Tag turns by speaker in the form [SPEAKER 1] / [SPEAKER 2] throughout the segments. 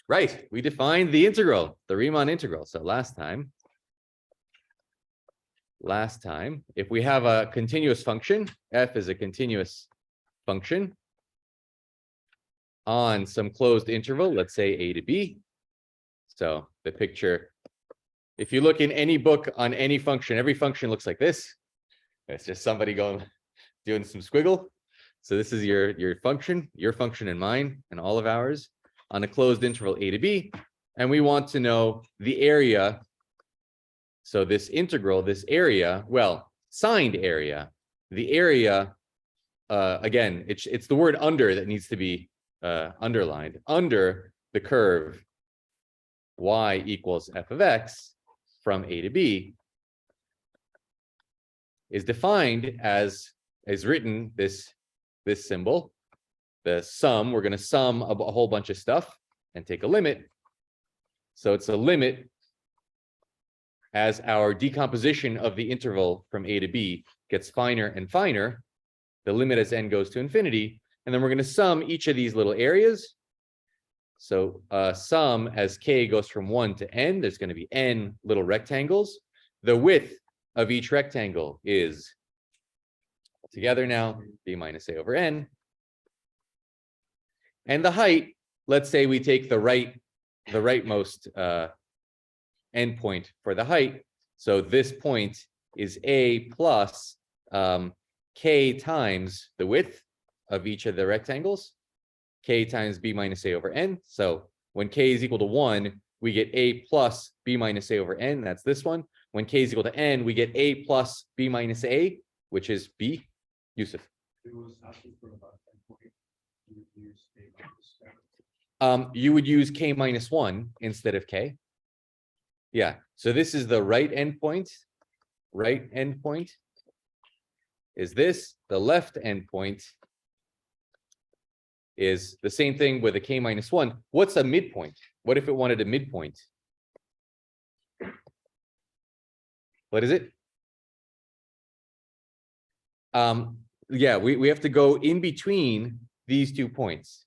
[SPEAKER 1] Right, we defined the integral, the Riemann integral. So last time, if we have a continuous function, f is a continuous function on some closed interval, let's say a to b. So the picture, if you look in any book on any function, every function looks like this. It's just somebody doing some squiggle. So this is your function and mine and all of ours on a closed interval a to b. And we want to know the area. So this integral, this area, well, signed area, the area, again, it's the word under that needs to be underlined. Under the curve y equals f of x from a to b is defined as written this symbol, the sum. We're going to sum a whole bunch of stuff and take a limit. So it's a limit as our decomposition of the interval from a to b gets finer and finer, the limit as n goes to infinity, and then we're going to sum each of these little areas. So sum as k goes from 1 to n, there's going to be n little rectangles. The width of each rectangle is, together now, b minus a over n. And the height, let's say we take the rightmost endpoint for the height. So this point is a plus k times the width of each of the rectangles, k times b minus a over n. So when k is equal to 1, we get a plus b minus a over n. That's this one. When k is equal to n, we get a plus b minus a, which is b. Yusuf. You would use k minus 1 instead of k. Yeah, so this is the right endpoint. Right endpoint is this. The left endpoint is the same thing with a k minus 1. What's a midpoint? What if it wanted a midpoint? What is it? Yeah, we have to go in between these 2 points.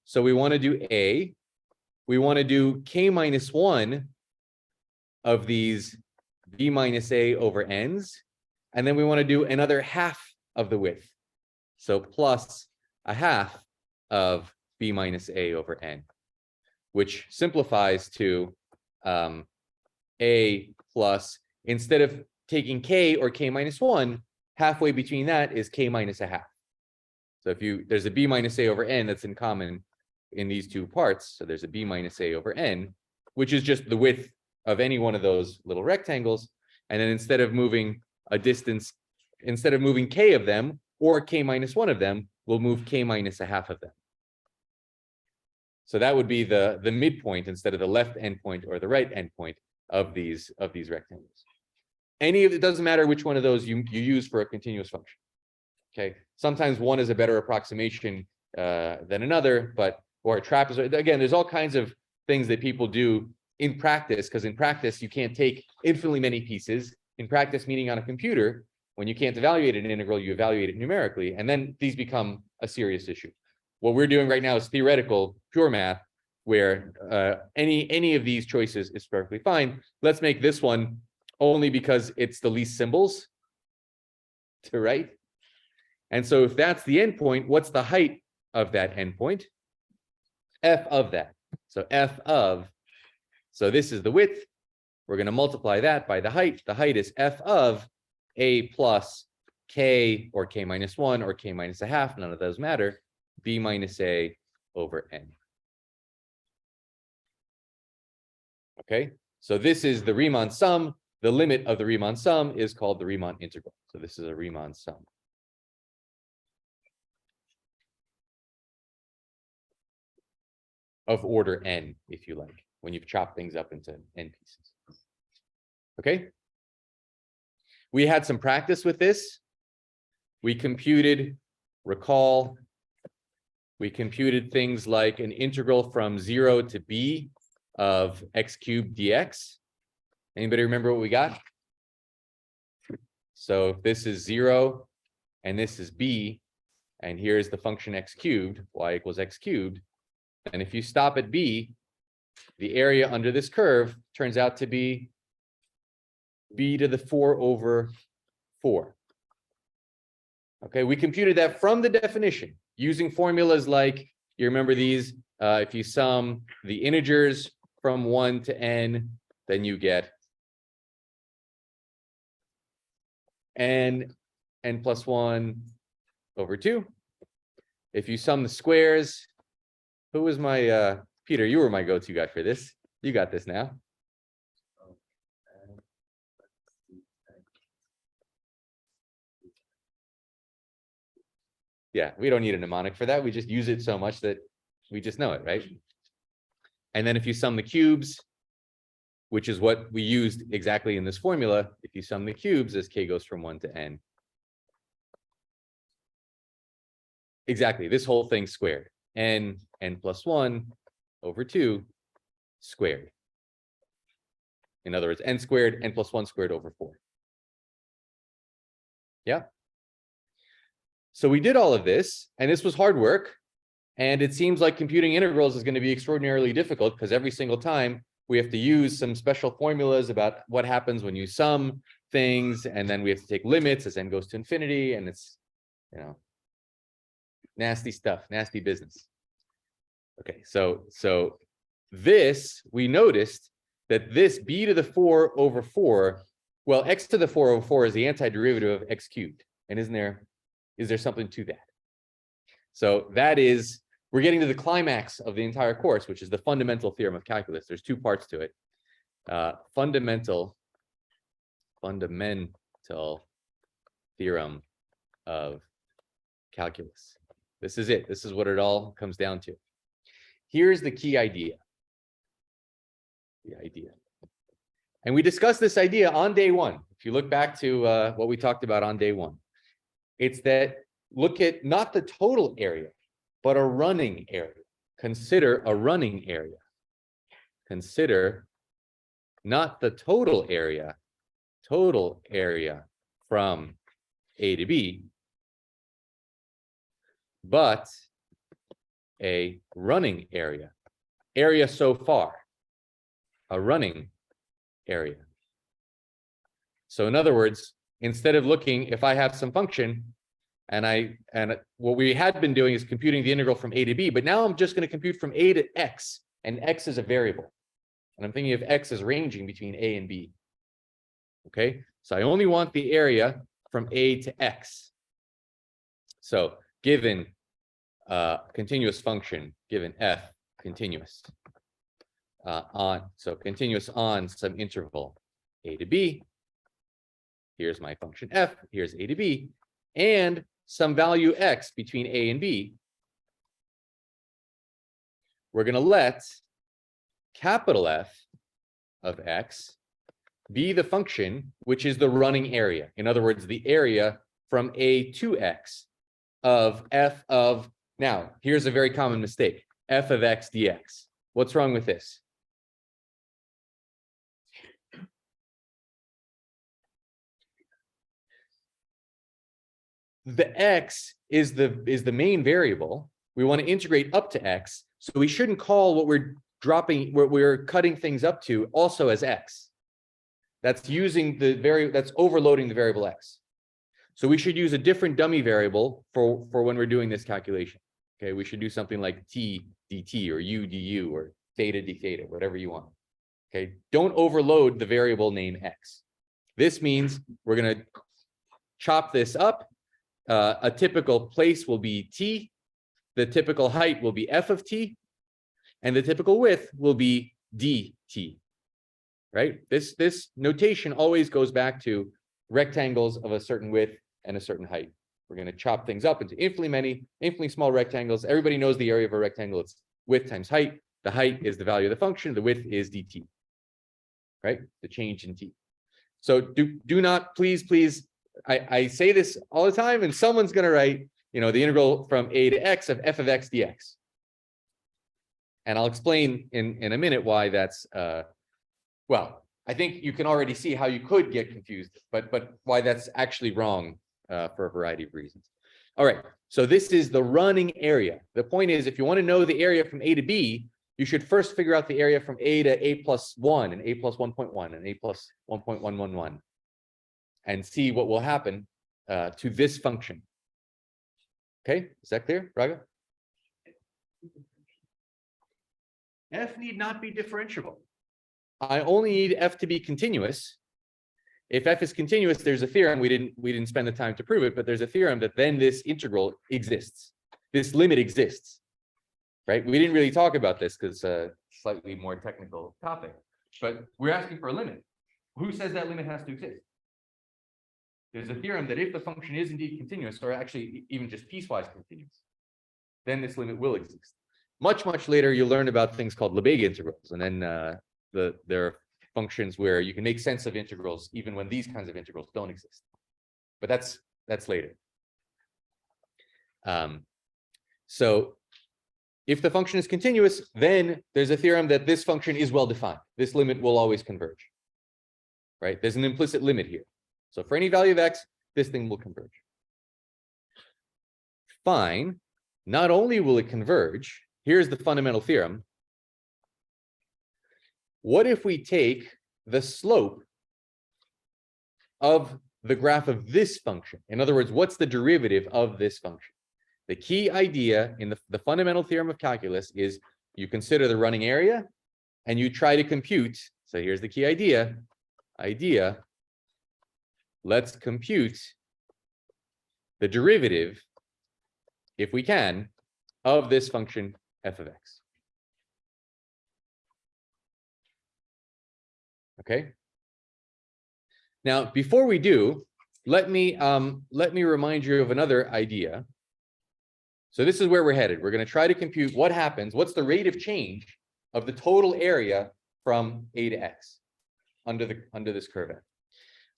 [SPEAKER 1] So we want to do a. We want to do k minus 1 of these b minus a over n's. And then we want to do another half of the width. So plus a half of b minus a over n, which simplifies to a plus, instead of taking k or k minus 1, halfway between that is k minus a half. So if there's a b minus a over n that's in common in these 2 parts. So there's a b minus a over n, which is just the width of any one of those little rectangles. And then instead of moving a distance, instead of moving k of them or k minus 1 of them, we'll move k minus a half of them. So that would be the midpoint instead of the left endpoint or the right endpoint of these rectangles. Any of it, doesn't matter which one of those you use for a continuous function. Okay, sometimes one is a better approximation than another, or a trapezoid. Again, there's all kinds of things that people do in practice, because in practice you can't take infinitely many pieces. In practice, meaning on a computer, when you can't evaluate an integral, you evaluate it numerically, and then these become a serious issue. What we're doing right now is theoretical, pure math, where any of these choices is perfectly fine. Let's make this one only because it's the least symbols to write. And so if that's the endpoint, what's the height of that endpoint? F of that. So f of, so this is the width. We're going to multiply that by the height. The height is f of a plus k or k minus 1 or k minus a half, none of those matter, b minus a over n. Okay, so this is the Riemann sum. The limit of the Riemann sum is called the Riemann integral. So this is a Riemann sum. Of order n, if you like, when you've chopped things up into n pieces. Okay. We had some practice with this. We computed, recall, we computed things like an integral from 0 to b of x cubed dx. Anybody remember what we got? So if this is 0 and this is b, and here's the function x cubed, y equals x cubed. And if you stop at b, the area under this curve turns out to be b to the 4 over 4. Okay, we computed that from the definition using formulas like, you remember these, if you sum the integers from 1 to n, then you get n plus 1 over 2. If you sum the squares, who was my, Peter, you were my go-to guy for this. You got this now. Yeah, we don't need a mnemonic for that. We just use it so much that we just know it, right? And then if you sum the cubes, which is what we used exactly in this formula, if you sum the cubes as k goes from 1 to n. Exactly, this whole thing squared. n plus 1 over 2 squared. In other words, n squared, n plus 1 squared over 4. Yeah. So we did all of this, and this was hard work. And it seems like computing integrals is going to be extraordinarily difficult because every single time we have to use some special formulas about what happens when you sum things, and then we have to take limits as n goes to infinity, and it's, you know, nasty stuff, nasty business. Okay, so this, we noticed that this b to the 4 over 4, well, x to the 4 over 4 is the antiderivative of x cubed. And is there something to that? So that is, we're getting to the climax of the entire course, which is the fundamental theorem of calculus. There's two parts to it. Fundamental theorem of calculus. This is it. This is what it all comes down to. Here's the key idea. And we discussed this idea on day 1. If you look back to what we talked about on day 1, it's that look at not the total area, but a running area. Consider a running area. Consider not the total area from A to B, but a running area. Area so far, a running area. So in other words, instead of looking, if I have some function, and what we had been doing is computing the integral from A to B, but now I'm just going to compute from A to X, and X is a variable. And I'm thinking of X as ranging between A and B. Okay, so I only want the area from A to X. So given continuous function, given f continuous continuous on some interval A to B, here's my function f, here's A to B, and some value x between A and B, we're going to let capital F of x be the function which is the running area. In other words, the area from A to x of f of, now here's a very common mistake, f of x dx. What's wrong with this? The x is the main variable. We want to integrate up to x, so we shouldn't call what we're dropping, what we're cutting things up to, also as x. That's using the that's overloading the variable x. So we should use a different dummy variable for when we're doing this calculation. Okay, we should do something like t dt or u du or theta d theta, whatever you want. Okay, don't overload the variable name x. This means we're going to chop this up. A typical place will be t, the typical height will be f of t, and the typical width will be dt. Right? This notation always goes back to rectangles of a certain width and a certain height. We're going to chop things up into infinitely small rectangles. Everybody knows the area of a rectangle. It's width times height. The height is the value of the function. The width is dt. Right? The change in t. So do not, please, I say this all the time, and someone's going to write, you know, the integral from a to x of f of x dx. And I'll explain in a minute why that's, well, I think you can already see how you could get confused, but why that's actually wrong for a variety of reasons. All right, so this is the running area. The point is, if you want to know the area from A to B, you should first figure out the area from A to A plus 1 and A plus 1.1 and A plus 1.111 and see what will happen to this function. Okay, is that clear, Raga? F need not be differentiable. I only need F to be continuous. If F is continuous, there's a theorem. We didn't spend the time to prove it, but there's a theorem that then this integral exists. This limit exists, right? We didn't really talk about this because it's a slightly more technical topic, but we're asking for a limit. Who says that limit has to exist? There's a theorem that if the function is indeed continuous, or actually even just piecewise continuous, then this limit will exist. Much later, you'll learn about things called Lebesgue integrals, and then there are functions where you can make sense of integrals even when these kinds of integrals don't exist. But that's later. So if the function is continuous, then there's a theorem that this function is well defined. This limit will always converge, right? There's an implicit limit here. So for any value of x, this thing will converge. Fine. Not only will it converge, here's the fundamental theorem. What if we take the slope of the graph of this function? In other words, what's the derivative of this function? The key idea in the fundamental theorem of calculus is you consider the running area and you try to compute. So here's the key idea. Let's compute the derivative, if we can, of this function f of x. Okay. Now, before we do, let me remind you of another idea. So this is where we're headed. We're going to try to compute what happens, what's the rate of change of the total area from A to X under this curve F.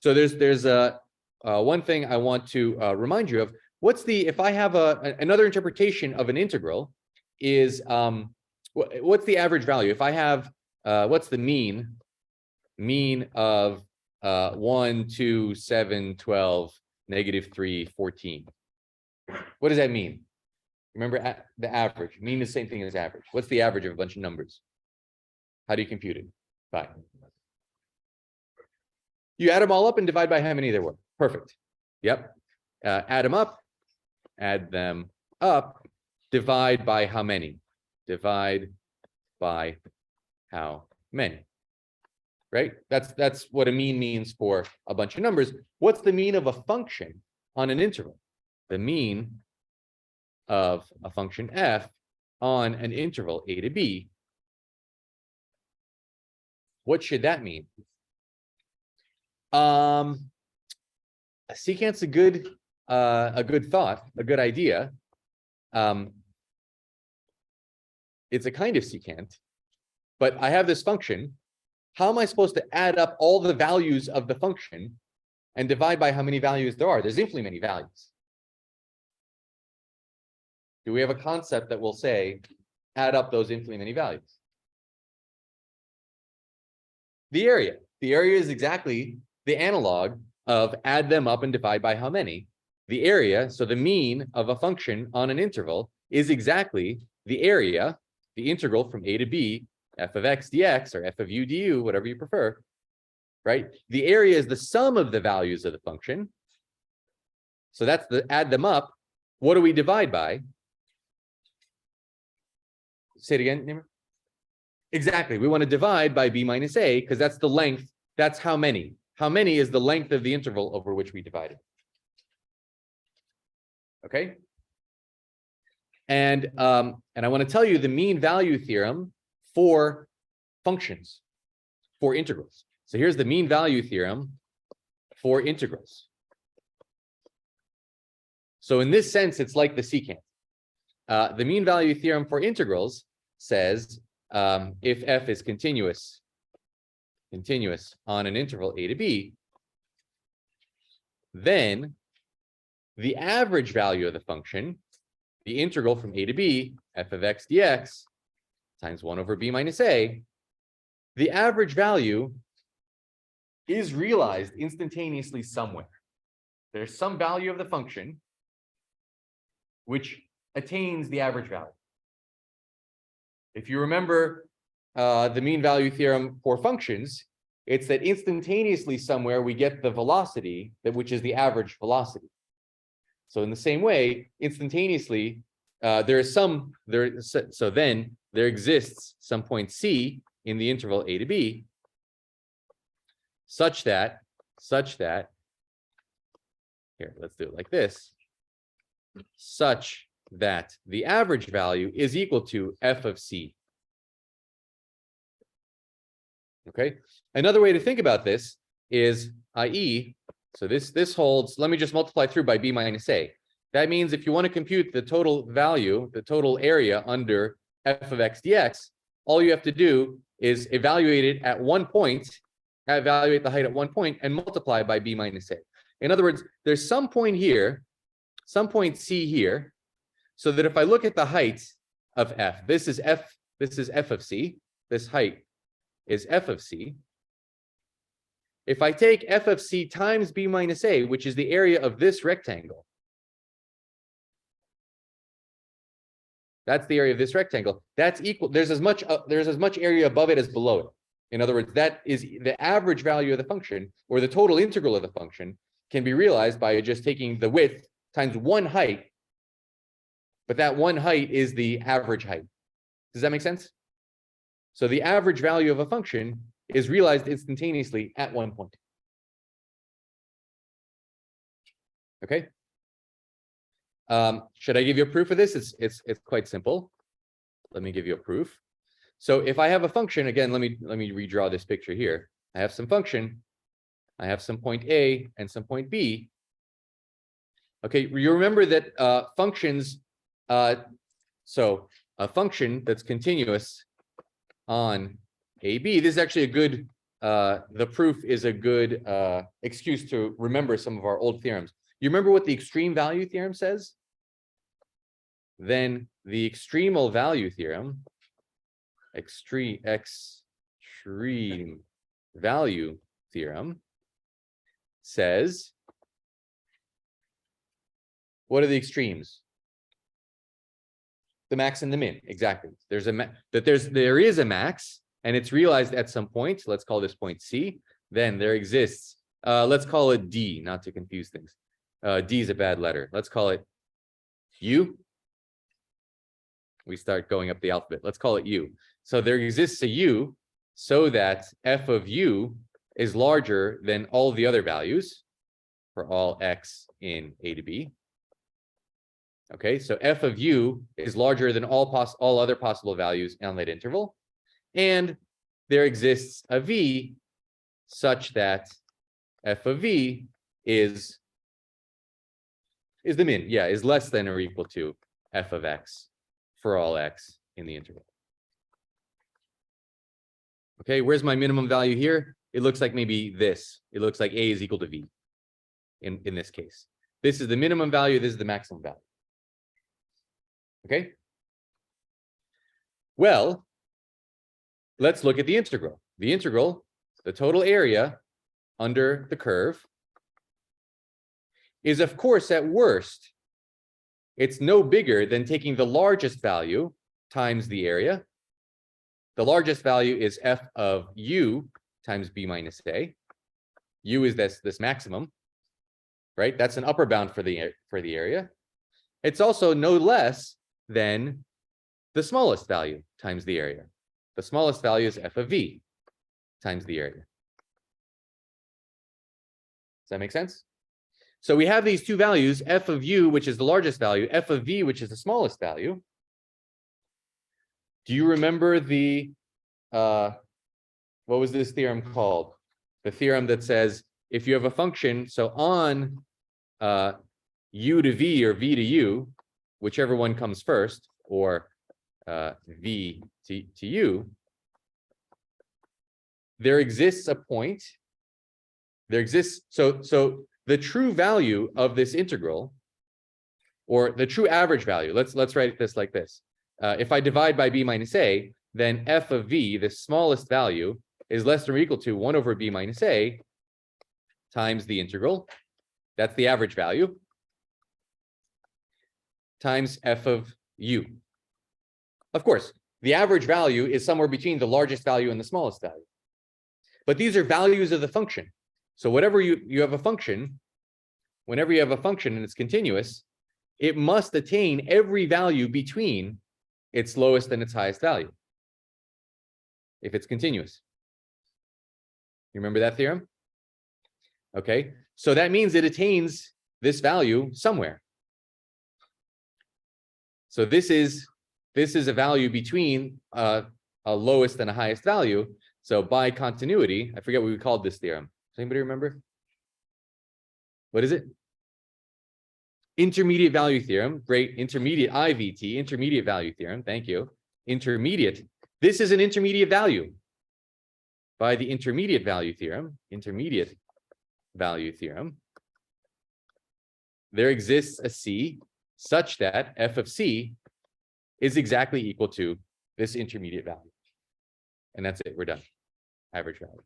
[SPEAKER 1] So there's one thing I want to remind you of. If I have another interpretation of an integral is what's the average value? If I have what's the mean of 1, 2, 7, 12, -3, 14. What does that mean? Remember the average. Mean is the same thing as average. What's the average of a bunch of numbers? How do you compute it? Fine. You add them all up and divide by how many there were. Perfect. Yep. Add them up. Divide by how many? Divide by how many? Right? That's what a mean means for a bunch of numbers. What's the mean of a function on an interval? The mean of a function f on an interval a to b. What should that mean? Secant's a good thought, a good idea. It's a kind of secant, but I have this function. How am I supposed to add up all the values of the function and divide by how many values there are? There's infinitely many values. Do we have a concept that will say, add up those infinitely many values? The area. The area is exactly the analog of add them up and divide by how many. The area, so the mean of a function on an interval, is exactly the area, the integral from a to b, f of x dx, or f of u du, whatever you prefer, right? The area is the sum of the values of the function. So that's the add them up. What do we divide by? Say it again, Nimmer. Exactly. We want to divide by b minus a because that's the length. That's how many. How many is the length of the interval over which we divided. Okay. And I want to tell you the mean value theorem for functions, for integrals. So here's the mean value theorem for integrals. So in this sense, it's like the secant. The mean value theorem for integrals says if f is continuous on an interval a to b, then the average value of the function, the integral from a to b, f of x dx, times 1 over b minus a, the average value is realized instantaneously somewhere. There's some value of the function which attains the average value. If you remember the mean value theorem for functions, it's that instantaneously somewhere we get the velocity, which is the average velocity. So in the same way, instantaneously, so then there exists some point C in the interval A to B, such that, here, let's do it like this, such that the average value is equal to f of C. Okay, another way to think about this is i.e., so this holds, let me just multiply through by b minus a. That means if you want to compute the total value, the total area under f of x dx, all you have to do is evaluate it at one point, evaluate the height at one point, and multiply by b minus a. In other words, there's some point here, some point C here, so that if I look at the height of f, this is f of C, this height is f of C. If I take f of C times b minus a, which is the area of this rectangle, that's the area of this rectangle, that's equal, there's as much area above it as below it. In other words, that is the average value of the function, or the total integral of the function, can be realized by just taking the width times one height, but that one height is the average height. Does that make sense? So the average value of a function is realized instantaneously at one point. Okay. Should I give you a proof of this? It's quite simple. Let me give you a proof. So if I have a function, again, let me redraw this picture here. I have some function. I have some point A and some point B. Okay, you remember that functions, so a function that's continuous on AB, this is actually a good, the proof is a good excuse to remember some of our old theorems. You remember what the extreme value theorem says? Then the extremal value theorem, extreme value theorem, says, what are the extremes? The max and the min, exactly. There's there is a max, and it's realized at some point. Let's call this point C. Then there exists, let's call it D, not to confuse things. D is a bad letter. Let's call it U. We start going up the alphabet. Let's call it U. So there exists a U so that f of U is larger than all the other values for all x in A to B. Okay, so f of U is larger than all other possible values on that interval. And there exists a V such that f of V is the min, yeah, is less than or equal to f of x for all x in the interval. Okay, where's my minimum value here? It looks like maybe this. It looks like A is equal to V in this case. This is the minimum value, this is the maximum value. Okay. Well, let's look at the integral. The integral, the total area under the curve, is of course at worst, it's no bigger than taking the largest value times the area. The largest value is f of U times b minus a. U is this maximum, right? That's an upper bound for the area. It's also no less than the smallest value times the area. The smallest value is f of v times the area. Does that make sense? So we have these two values, f of u, which is the largest value, f of v, which is the smallest value. Do you remember the, what was this theorem called? The theorem that says if you have a function, so on u to v or v to u, whichever one comes first, or v to u, there exists a point. There exists, so the true value of this integral, or the true average value, let's write this like this. If I divide by b minus a, then f of v, the smallest value, is less than or equal to 1 over b minus a times the integral. That's the average value, times f of u. Of course, the average value is somewhere between the largest value and the smallest value. But these are values of the function. So whatever you have a function, whenever you have a function and it's continuous, it must attain every value between its lowest and its highest value if it's continuous. You remember that theorem? Okay, so that means it attains this value somewhere. So this is a value between a lowest and a highest value. So by continuity, I forget what we called this theorem. Does anybody remember? What is it? Intermediate value theorem. Great. Intermediate IVT, intermediate value theorem. Thank you. Intermediate. This is an intermediate value. By the intermediate value theorem, there exists a C such that f of C is exactly equal to this intermediate value. And that's it. We're done. Average value.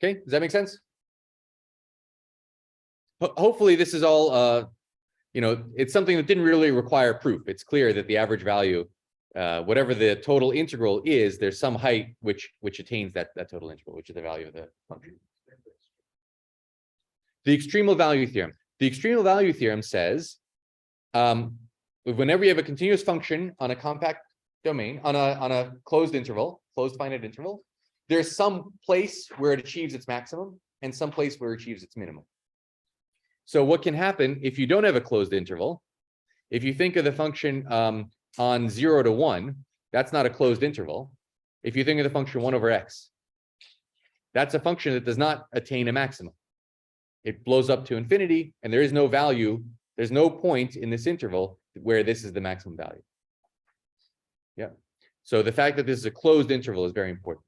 [SPEAKER 1] Okay, does that make sense? Hopefully this is all, it's something that didn't really require proof. It's clear that the average value, whatever the total integral is, there's some height which attains that total integral, which is the value of the function. The extremal value theorem. The extremal value theorem says, whenever you have a continuous function on a compact domain, on a closed interval, closed finite interval, there's some place where it achieves its maximum and some place where it achieves its minimum. So what can happen if you don't have a closed interval? If you think of the function on 0 to 1, that's not a closed interval. If you think of the function 1 over x, that's a function that does not attain a maximum. It blows up to infinity, and there is no value. There's no point in this interval where this is the maximum value. Yeah. So the fact that this is a closed interval is very important.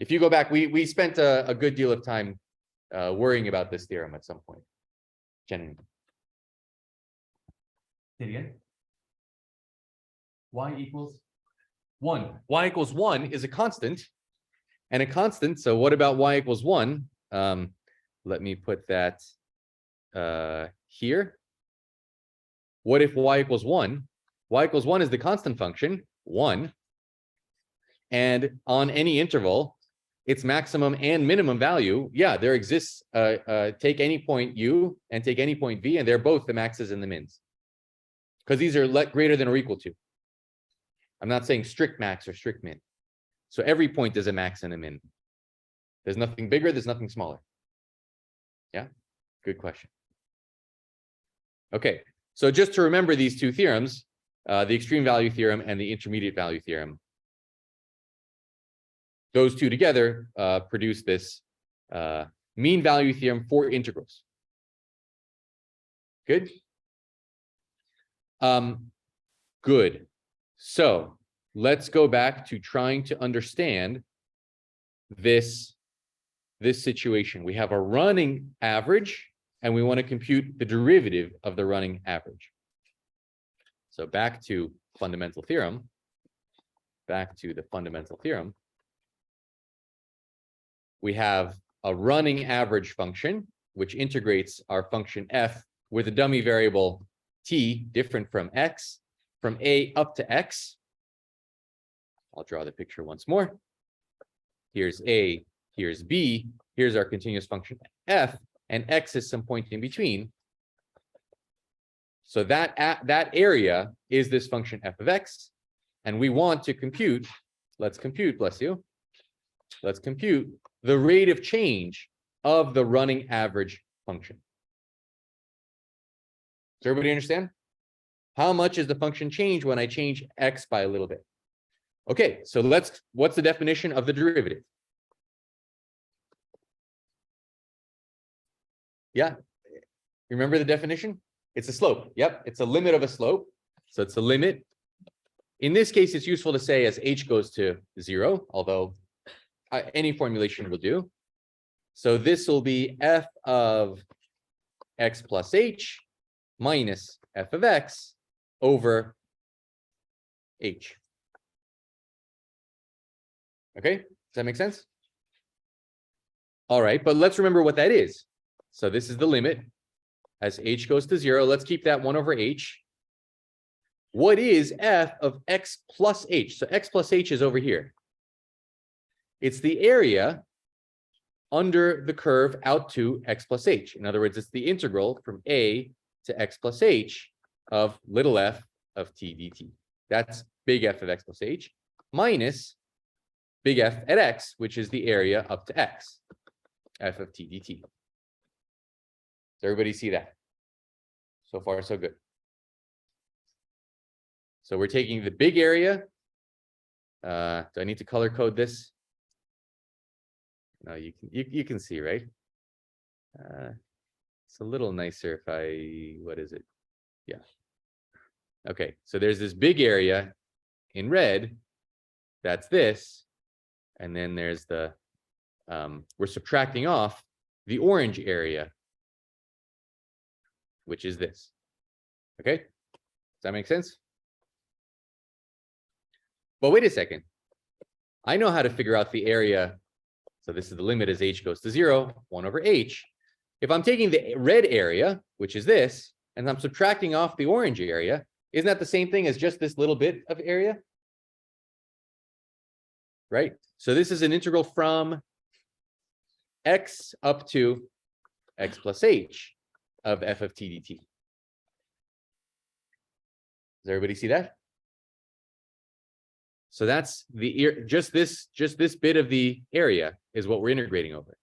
[SPEAKER 1] If you go back, we spent a good deal of time worrying about this theorem at some point. Jenny. Say it again. Y equals 1. Y equals 1 is a constant. And a constant, so what about y equals 1? Let me put that here. What if y equals 1? Y equals 1 is the constant function, 1. And on any interval, its maximum and minimum value, yeah, there exists, take any point u and take any point v, and they're both the maxes and the mins. Because these are greater than or equal to. I'm not saying strict max or strict min. So every point is a max and a min. There's nothing bigger, there's nothing smaller. Yeah, good question. Okay, so just to remember these two theorems, the extreme value theorem and the intermediate value theorem, those two together produce this mean value theorem for integrals. Good? Good. So let's go back to trying to understand this situation. We have a running average, and we want to compute the derivative of the running average. So back to fundamental theorem. Back to the fundamental theorem. We have a running average function, which integrates our function f with a dummy variable t, different from x, from a up to x. I'll draw the picture once more. Here's a, here's b, here's our continuous function f, and x is some point in between. So that area is this function f of x, and we want to compute, let's compute, bless you, let's compute the rate of change of the running average function. Does everybody understand? How much is the function change when I change x by a little bit? Okay, so what's the definition of the derivative? Yeah, remember the definition? It's a slope. Yep, it's a limit of a slope. So it's a limit. In this case, it's useful to say as h goes to 0, although any formulation will do. So this will be f of x plus h minus f of x over h. Okay, does that make sense? All right, but let's remember what that is. So this is the limit as h goes to 0. Let's keep that 1 over h. what is f of x plus h? So x plus h is over here. It's the area under the curve out to x plus h. In other words, it's the integral from a to x plus h of little f of t dt. That's big F of x plus h minus big F at x, which is the area up to x, f of t dt. Does everybody see that? So far, so good. So we're taking the big area. Do I need to color code this? No, you can see, right? It's a little nicer if I, what is it? Yeah. Okay, so there's this big area in red. That's this. And then there's the, we're subtracting off the orange area, which is this. Okay, does that make sense? But wait a second. I know how to figure out the area. So this is the limit as h goes to 0, 1 over h. If I'm taking the red area, which is this, and I'm subtracting off the orange area, isn't that the same thing as just this little bit of area? Right? So this is an integral from x up to x plus h of f of t dt. Does everybody see that? So that's the just this bit of the area is what we're integrating over.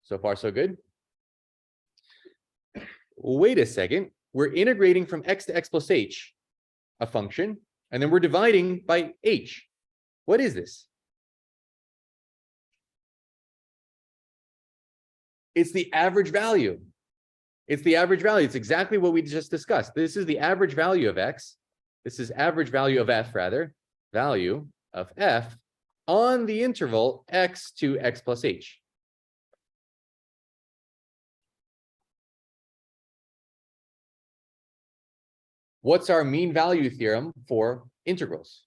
[SPEAKER 1] So far, so good. Wait a second. We're integrating from x to x plus h, a function, and then we're dividing by h. What is this? It's the average value. It's the average value. It's exactly what we just discussed. This is the average value of x. This is average value of f, rather, value of f on the interval x to x plus h. What's our mean value theorem for integrals?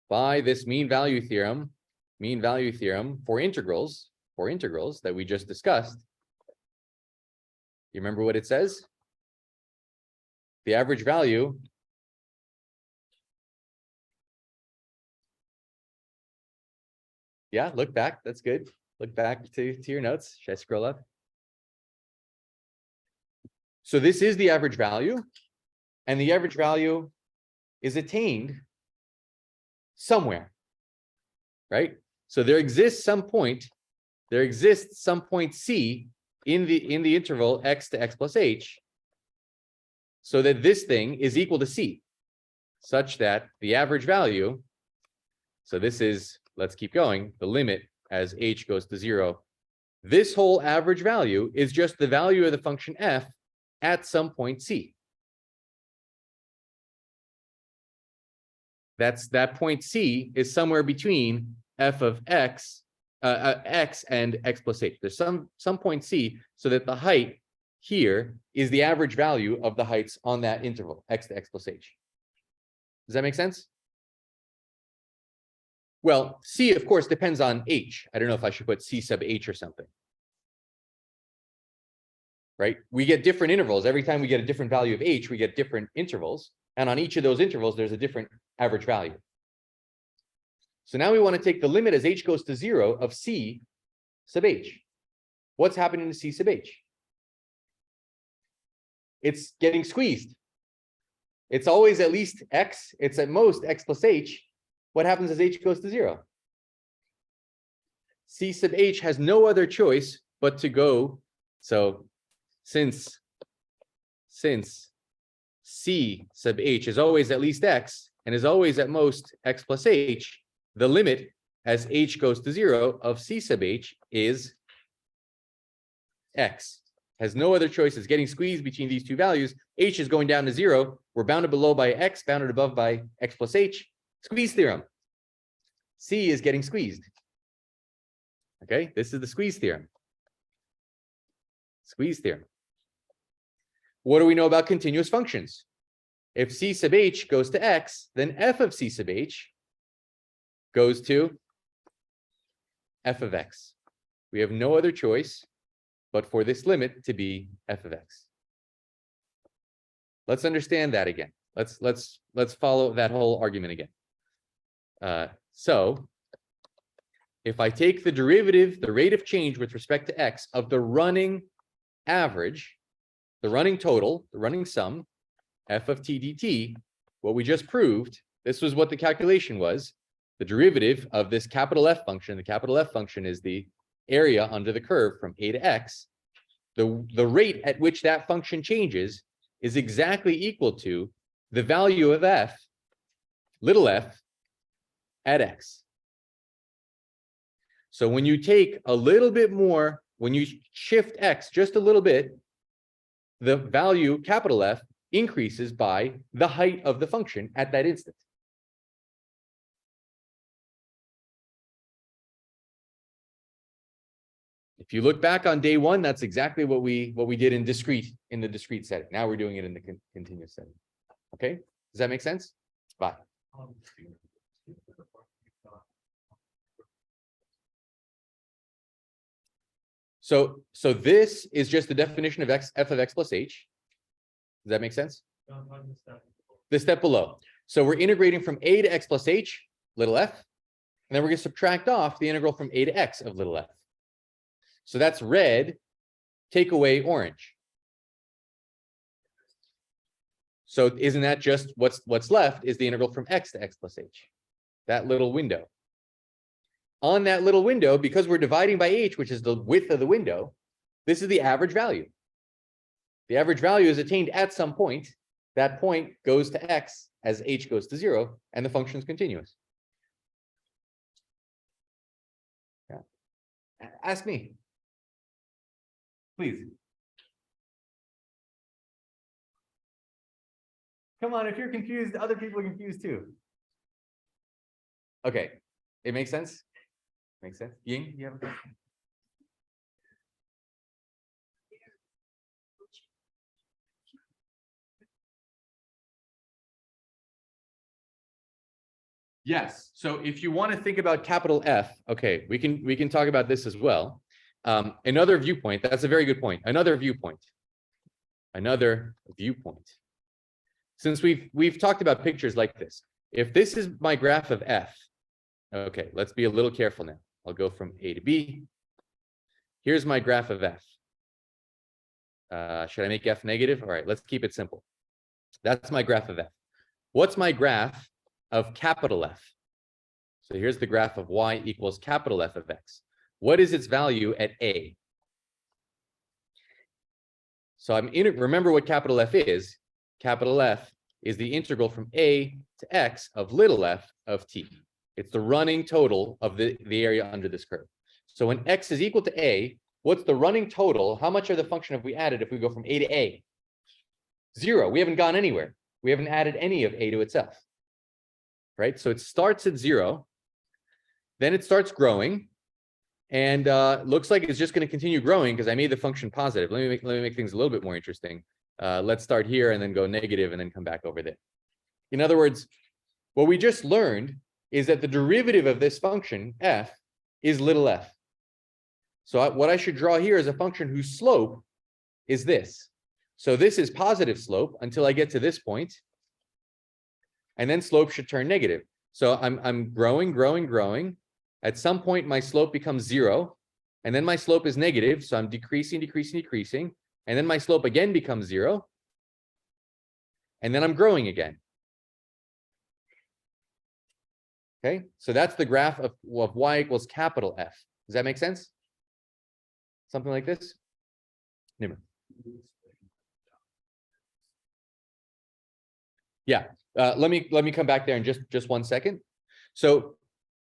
[SPEAKER 1] By this mean value theorem for integrals that we just discussed, you remember what it says? The average value yeah, look back. That's good. Look back to your notes. Should I scroll up? So this is the average value, and the average value is attained somewhere, right? So there exists some point C in the interval x to x plus h, so that this thing is equal to C, such that the average value, so this is, let's keep going, the limit as h goes to 0. This whole average value is just the value of the function f at some point C. That point C is somewhere between f of x, x and x plus h. There's some point C, so that the height here is the average value of the heights on that interval, x to x plus h. Does that make sense? Well, C, of course, depends on h. I don't know if I should put C sub h or something. Right? We get different intervals. Every time we get a different value of h, we get different intervals. And on each of those intervals, there's a different average value. So now we want to take the limit as h goes to 0 of C sub h. What's happening to C sub h? It's getting squeezed. It's always at least x. It's at most x plus h. What happens as h goes to 0? C sub h has no other choice but to go. So since C sub h is always at least x and is always at most x plus h, the limit as h goes to 0 of C sub h is x. Has no other choice. It's getting squeezed between these two values. H is going down to 0. We're bounded below by x, bounded above by x plus h. Squeeze theorem. C is getting squeezed. Okay, this is the squeeze theorem. Squeeze theorem. What do we know about continuous functions? If C sub h goes to x, then f of C sub h goes to f of x. We have no other choice but for this limit to be f of x. Let's understand that again. Let's follow that whole argument again. So if I take the derivative, the rate of change with respect to x of the running average, the running total, the running sum, f of t dt, what we just proved, this was what the calculation was. The derivative of this capital F function, the capital F function is the area under the curve from a to x. The rate at which that function changes is exactly equal to the value of f, little f, at x. So when you take a little bit more, when you shift x just a little bit, the value, capital F, increases by the height of the function at that instant. If you look back on day one, that's exactly what we did in the discrete setting. Now we're doing it in the continuous setting. Okay, does that make sense? Bye. So this is just the definition of f of x plus h. Does that make sense? The step below. So we're integrating from a to x plus h, little f, and then we're going to subtract off the integral from a to x of little f. So that's red, take away orange. So isn't that just what's left is the integral from x to x plus h, that little window. On that little window, because we're dividing by h, which is the width of the window, this is the average value. The average value is attained at some point. That point goes to x as h goes to 0, and the function is continuous. Yeah. Ask me, please. Come on, if you're confused, other people are confused too. Okay, it makes sense? Makes sense? Ying, you have a question? Yes. So if you want to think about capital F, okay, we can talk about this as well. Another viewpoint, that's a very good point. Another viewpoint. Since we've talked about pictures like this. If this is my graph of F, okay, let's be a little careful now. I'll go from A to B. Here's my graph of F. Should I make F negative? All right, let's keep it simple. That's my graph of F. What's my graph of capital F? So here's the graph of y equals capital F of x. What is its value at A? So remember what capital F is. Capital F is the integral from A to x of little f of t. It's the running total of the area under this curve. So when x is equal to a, what's the running total? How much of the function have we added if we go from a to a? 0. We haven't gone anywhere. We haven't added any of a to itself. Right? So it starts at 0. Then it starts growing. And looks like it's just going to continue growing because I made the function positive. Let me make things a little bit more interesting. Let's start here and then go negative and then come back over there. In other words, what we just learned is that the derivative of this function, f, is little f. So what I should draw here is a function whose slope is this. So this is positive slope until I get to this point, and then slope should turn negative. So I'm growing. At some point, my slope becomes 0, and then my slope is negative, so I'm decreasing, and then my slope again becomes 0, and then I'm growing again. Okay, so that's the graph of y equals capital F. Does that make sense? Something like this? Never. Yeah, let me come back there in just 1 second. So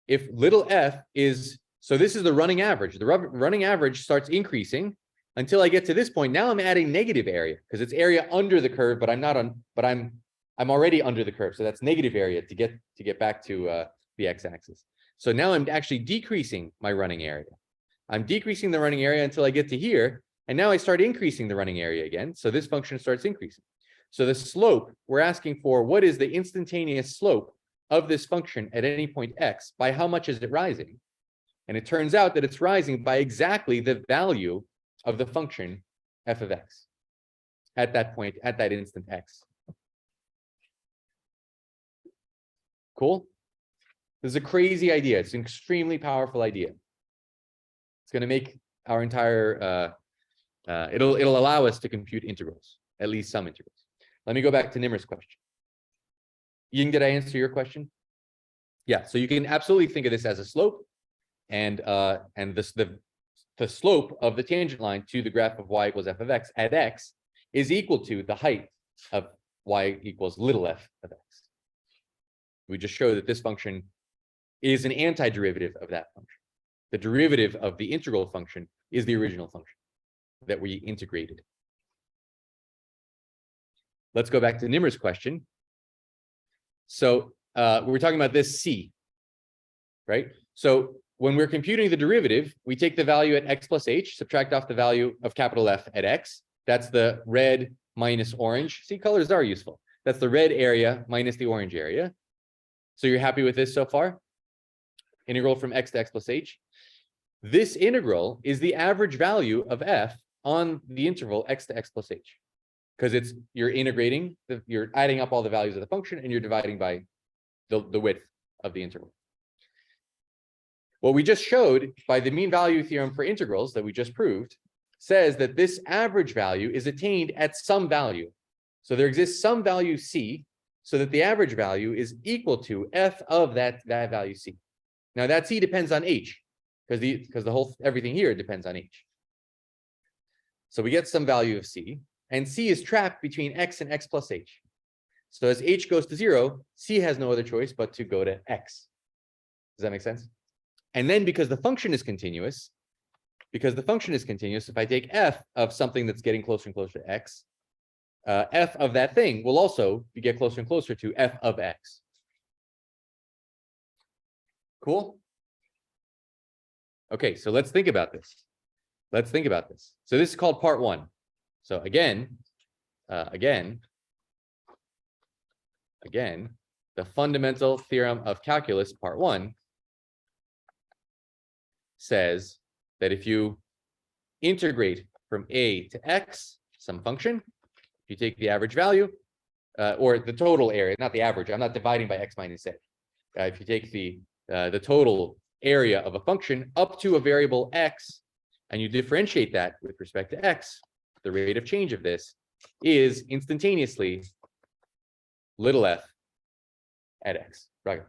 [SPEAKER 1] if little f is, so this is the running average. The running average starts increasing until I get to this point. Now I'm adding negative area because it's area under the curve, but I'm already under the curve. So that's negative area to get back to the x-axis. So now I'm actually decreasing my running area. I'm decreasing the running area until I get to here, and now I start increasing the running area again. So this function starts increasing. So the slope, we're asking for what is the instantaneous slope of this function at any point x, by how much is it rising? And it turns out that it's rising by exactly the value of the function f of x at that point, at that instant x. Cool. This is a crazy idea. It's an extremely powerful idea. It's going to make our entire, it'll allow us to compute integrals, at least some integrals. Let me go back to Nimmer's question. Ying, did I answer your question? Yeah, so you can absolutely think of this as a slope, and the slope of the tangent line to the graph of y equals f of x at x is equal to the height of y equals little f of x. We just show that this function is an antiderivative of that function. The derivative of the integral function is the original function that we integrated. Let's go back to Nimmer's question. So we're talking about this c, right? So when we're computing the derivative, we take the value at x plus h, subtract off the value of capital F at x. That's the red minus orange. See, colors are useful. That's the red area minus the orange area. So you're happy with this so far? Integral from x to x plus h. This integral is the average value of f on the interval x to x plus h, because you're integrating, you're adding up all the values of the function and you're dividing by the width of the interval. What we just showed by the mean value theorem for integrals that we just proved says that this average value is attained at some value. So there exists some value c, so that the average value is equal to f of that value c. Now that c depends on h, because the whole everything here depends on h. So we get some value of c, and c is trapped between x and x plus h. So as h goes to 0, c has no other choice but to go to x. Does that make sense? And then because the function is continuous, if I take f of something that's getting closer and closer to x, f of that thing will also get closer and closer to f of x. Cool? Okay, so let's think about this. So this is called part 1. So again, the fundamental theorem of calculus, part 1, says that if you integrate from a to x, some function, if you take the average value, or the total area, not the average, I'm not dividing by x minus a. If you take the total area of a function up to a variable x, and you differentiate that with respect to x, the rate of change of this is instantaneously little f at x. Right.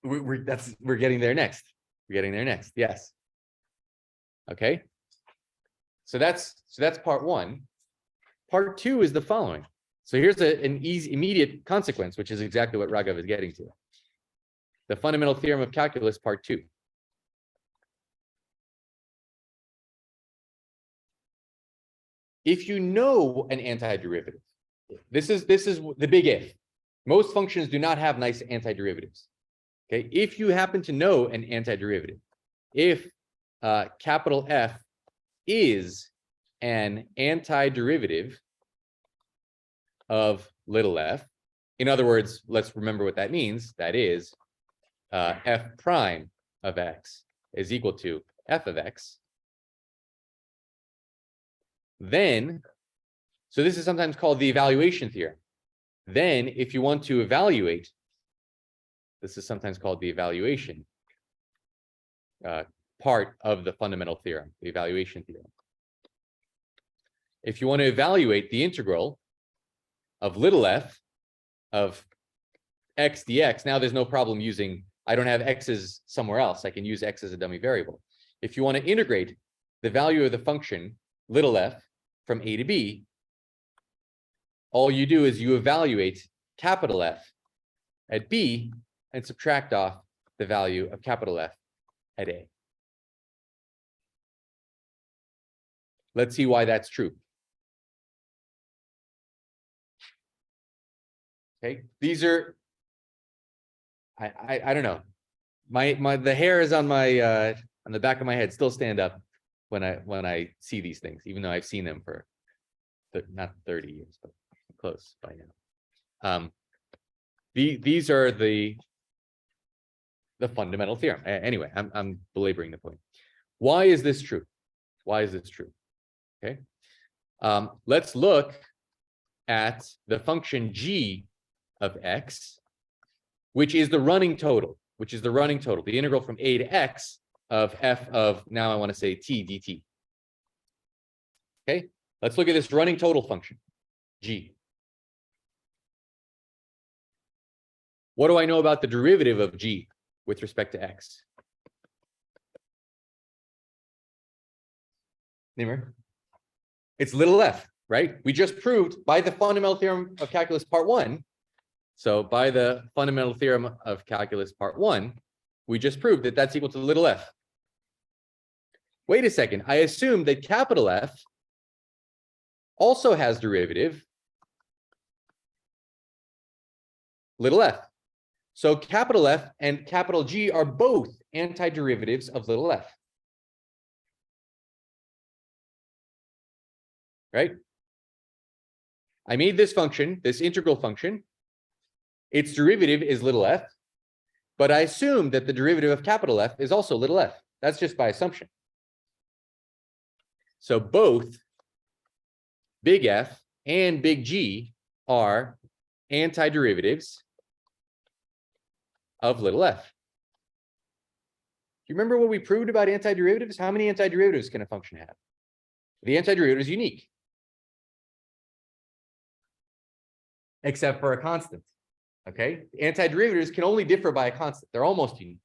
[SPEAKER 1] We're getting there next. Yes. Okay. So that's part 1. Part 2 is the following. So here's an easy immediate consequence, which is exactly what Raghav is getting to. The fundamental theorem of calculus, part 2. If you know an antiderivative, this is the big if. Most functions do not have nice antiderivatives. Okay, if you happen to know an antiderivative, if capital F is an antiderivative of little f, in other words, let's remember what that means. That is, f prime of x is equal to f of x. Then, so this is sometimes called the evaluation theorem. Then, if you want to evaluate, this is sometimes called the evaluation part of the fundamental theorem, the evaluation theorem. If you want to evaluate the integral of little f of x dx, now there's no problem using, I don't have x's somewhere else. I can use x as a dummy variable. If you want to integrate the value of the function little f from a to b, all you do is you evaluate capital F at b and subtract off the value of capital F at a. Let's see why that's true. Okay, these are, I don't know. The hair is on the back of my head still stand up when I see these things, even though I've seen them for not 30 years, but close by now. These are the fundamental theorem. Anyway, I'm belaboring the point. Why is this true? Okay. Let's look at the function g of x, which is the running total, the integral from a to x of f of, now I want to say t dt. Okay, let's look at this running total function, g. What do I know about the derivative of g with respect to x? Nimmer? It's little f, right? We just proved by the fundamental theorem of calculus part 1. So by the fundamental theorem of calculus part 1, we just proved that that's equal to little f. Wait a second. I assume that capital F also has derivative little f. So capital F and capital G are both antiderivatives of little f. Right? I made this function, this integral function. Its derivative is little f, but I assume that the derivative of capital F is also little f. That's just by assumption. So both big F and big G are antiderivatives of little f. Do you remember what we proved about antiderivatives? How many antiderivatives can a function have? The antiderivative is unique, except for a constant. Okay, antiderivatives can only differ by a constant. They're almost unique.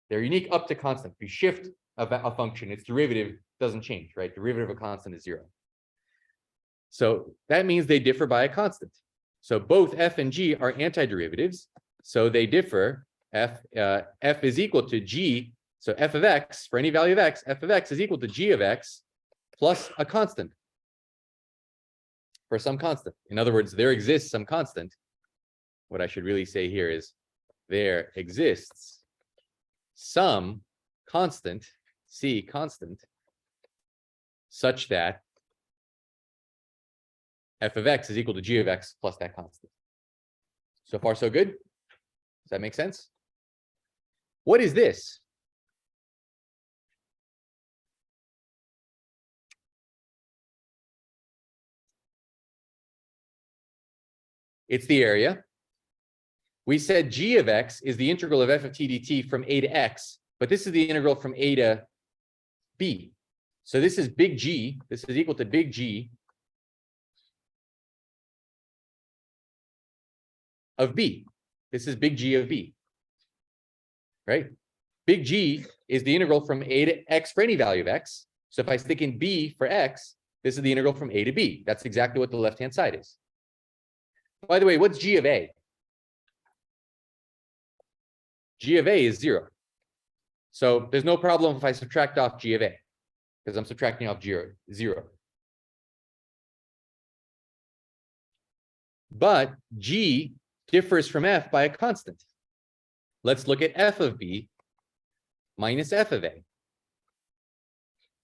[SPEAKER 1] They're unique up to constant. If you shift a function, its derivative doesn't change, right? Derivative of a constant is 0. So that means they differ by a constant. So both f and g are antiderivatives. So they differ. F is equal to g. So f of x, for any value of x, f of x is equal to g of x plus a constant for some constant. In other words, there exists some constant. What I should really say here is there exists some constant, C constant, such that f of x is equal to g of x plus that constant. So far, so good? Does that make sense? What is this? It's the area. We said g of x is the integral of f of t dt from a to x, but this is the integral from a to b. So this is big G. This is equal to big G of b. This is big G of b, right? Big G is the integral from a to x for any value of x. So if I stick in b for x, this is the integral from a to b. That's exactly what the left-hand side is. By the way, what's g of a? G of a is 0. So there's no problem if I subtract off g of a, because I'm subtracting off 0. But g differs from f by a constant. Let's look at f of b minus f of a.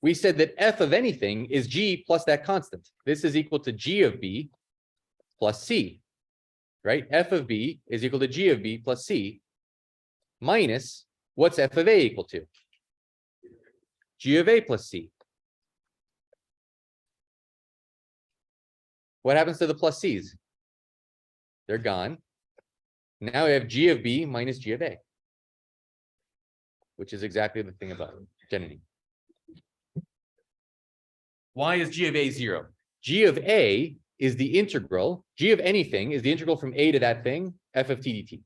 [SPEAKER 1] We said that f of anything is g plus that constant. This is equal to g of b plus c, right? F of b is equal to g of b plus c minus, what's f of a equal to? G of a plus c. What happens to the plus c's? They're gone. Now we have g of b minus g of a, which is exactly the thing about identity. Why is g of a 0? G of a is the integral, g of anything is the integral from a to that thing, f of t dt.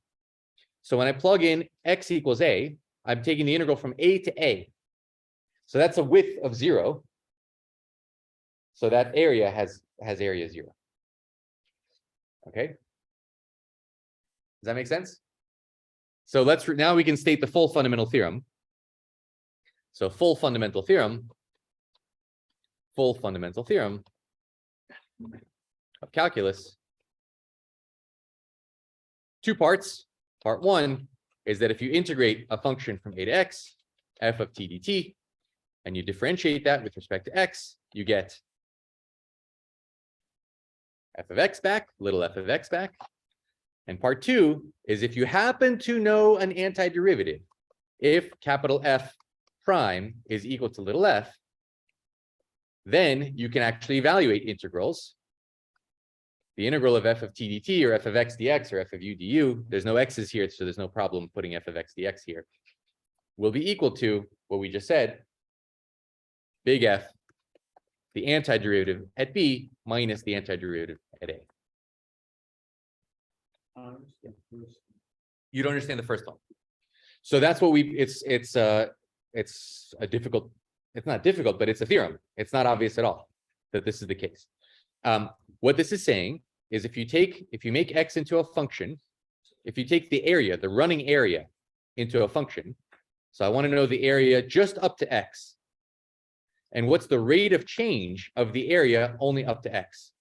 [SPEAKER 1] So when I plug in x equals a, I'm taking the integral from a to a. So that's a width of 0. So that area has area 0. Okay. Does that make sense? So now we can state the full fundamental theorem. So full fundamental theorem of calculus. 2 parts. Part 1 is that if you integrate a function from a to x, f of t dt, and you differentiate that with respect to x, you get f of x back, little f of x back. And part 2 is if you happen to know an antiderivative, if capital F prime is equal to little f, then you can actually evaluate integrals. the integral of f of t dt, or f of x dx, or f of u du, there's no x's here, so there's no problem putting f of x dx here, will be equal to what we just said, big F, the antiderivative at b minus the antiderivative at a. You don't understand the first one. So that's what it's a difficult, it's not difficult, but it's a theorem. It's not obvious at all that this is the case. What this is saying is if you make x into a function, if you take the area, the running area into a function, so I want to know the area just up to x, and what's the rate of change of the area only up to x?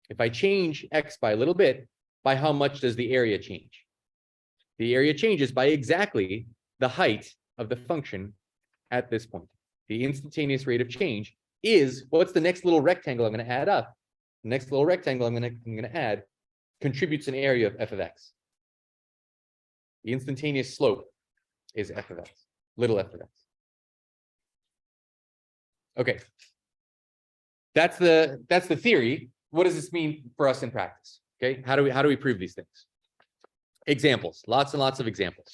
[SPEAKER 1] If I change x by a little bit, by how much does the area change? The area changes by exactly the height of the function at this point. The instantaneous rate of change is, what's the next little rectangle I'm going to add up? The next little rectangle I'm going to add contributes an area of f of x. The instantaneous slope is f of x, little f of x. Okay, that's the theory. What does this mean for us in practice? Okay, how do we prove these things? Examples, lots and lots of examples.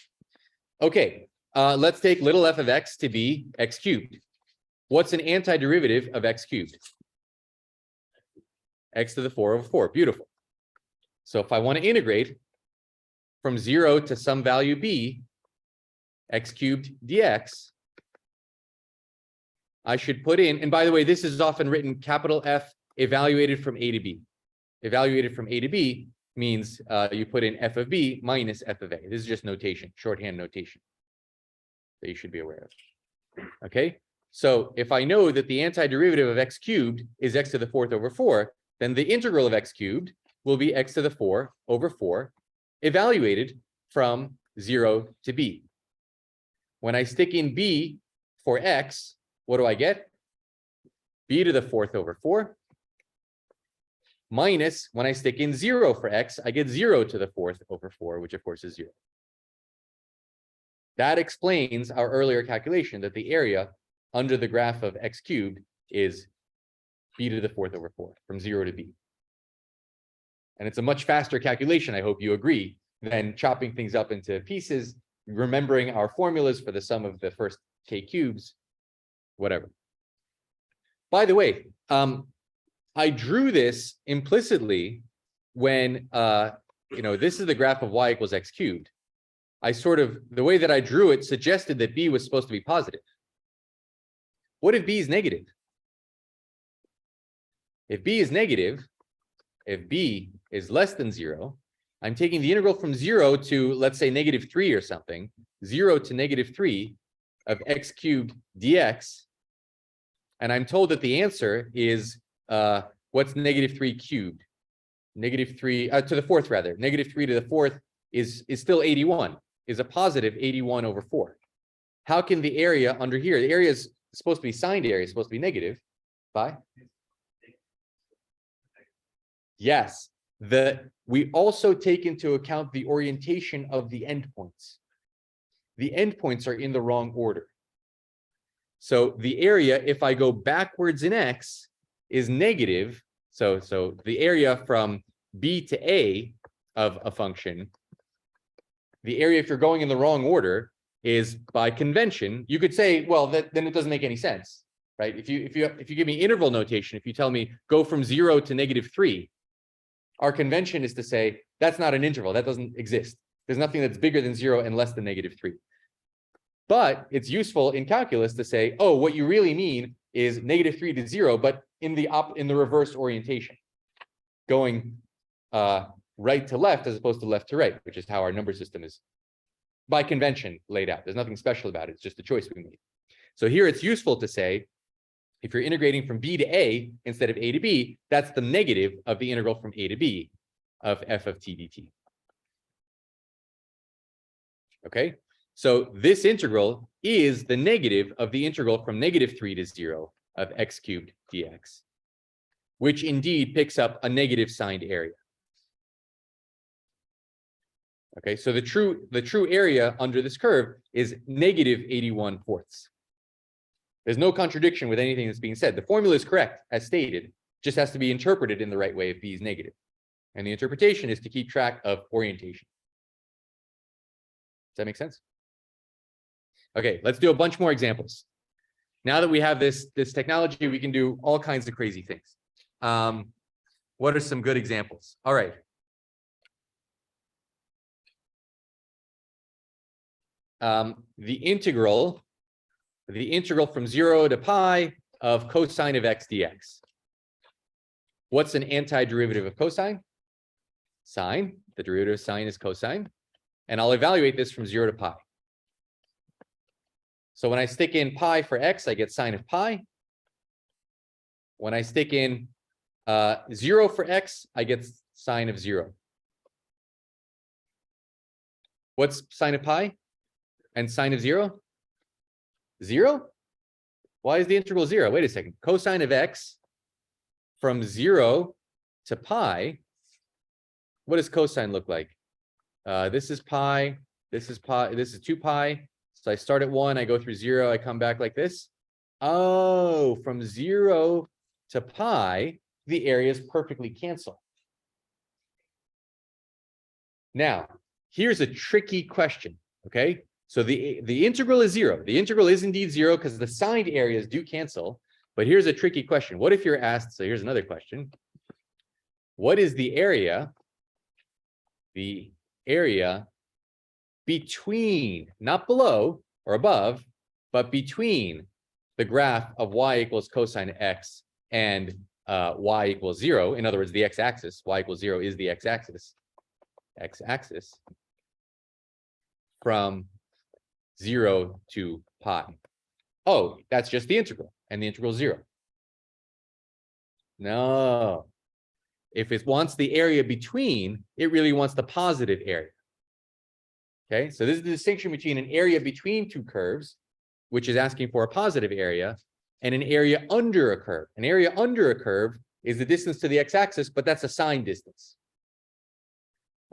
[SPEAKER 1] Okay, let's take little f of x to be x cubed. What's an antiderivative of x cubed? X to the 4 over 4. Beautiful. So if I want to integrate from 0 to some value b, x cubed dx, I should put in, and by the way, this is often written capital F evaluated from a to b. Evaluated from a to b means you put in f of b minus f of a. This is just notation, shorthand notation that you should be aware of. Okay, so if I know that the antiderivative of x cubed is x to the 4th over 4, then the integral of x cubed will be x to the 4 over 4 evaluated from 0 to b. When I stick in b for x, what do I get? B to the 4th over 4 minus, when I stick in 0 for x, I get 0 to the 4th over 4, which of course is 0. That explains our earlier calculation that the area under the graph of x cubed is b to the 4th over 4, from 0 to b. And it's a much faster calculation, I hope you agree, than chopping things up into pieces, remembering our formulas for the sum of the first k cubes, whatever. By the way, I drew this implicitly when, this is the graph of y equals x cubed. The way that I drew it suggested that b was supposed to be positive. What if b is negative? If b is negative, if b is less than 0, I'm taking the integral from 0 to, let's say, -3 or something, 0 to -3 of x cubed dx, and I'm told that the answer is, what's -3 cubed? -3 to the 4th, rather. -3 to the 4th is still 81, is a positive 81 over 4. How can the area under here, the area is supposed to be signed area, is supposed to be negative, by? Yes, we also take into account the orientation of the endpoints. The endpoints are in the wrong order. So the area, if I go backwards in x, is negative. So the area from b to a of a function, the area, if you're going in the wrong order, is by convention. You could say, well, then it doesn't make any sense, right? If you give me interval notation, if you tell me go from 0 to -3, our convention is to say that's not an interval, that doesn't exist. There's nothing that's bigger than 0 and less than -3. But it's useful in calculus to say, oh, what you really mean is -3 to 0, but in the reverse orientation, going right to left as opposed to left to right, which is how our number system is by convention laid out. There's nothing special about it. It's just a choice we made. So here it's useful to say, if you're integrating from b to a instead of a to b, that's the negative of the integral from a to b of f of t dt. Okay, so this integral is the negative of the integral from -3 to 0 of x cubed dx, which indeed picks up a negative signed area. Okay, so the true area under this curve is -81/4. There's no contradiction with anything that's being said. The formula is correct, as stated, just has to be interpreted in the right way if b is negative. And the interpretation is to keep track of orientation. Does that make sense? Okay, let's do a bunch more examples. Now that we have this technology, we can do all kinds of crazy things. What are some good examples? All right. The integral from 0 to pi of cosine of x dx. What's an antiderivative of cosine? Sine. The derivative of sine is cosine. And I'll evaluate this from 0 to pi. So when I stick in pi for x, I get sine of pi. When I stick in 0 for x, I get sine of 0. What's sine of pi and sine of 0? 0? Why is the integral 0? Wait a second. Cosine of x from 0 to pi. What does cosine look like? This is pi. This is pi. This is 2 pi. So I start at 1. I go through 0. I come back like this. Oh, from 0 to pi, the areas perfectly cancel. Now, here's a tricky question. Okay. So the integral is 0. The integral is indeed 0 because the signed areas do cancel. But here's a tricky question. What if you're asked, so here's another question. What is the area between, not below or above, but between the graph of y equals cosine x and y equals 0. In other words, the x-axis, y equals 0 is the x-axis from 0 to pi. Oh, that's just the integral, and the integral is 0. No. If it wants the area between, it really wants the positive area. Okay, so this is the distinction between an area between two curves, which is asking for a positive area, and an area under a curve. An area under a curve is the distance to the x-axis, but that's a sine distance.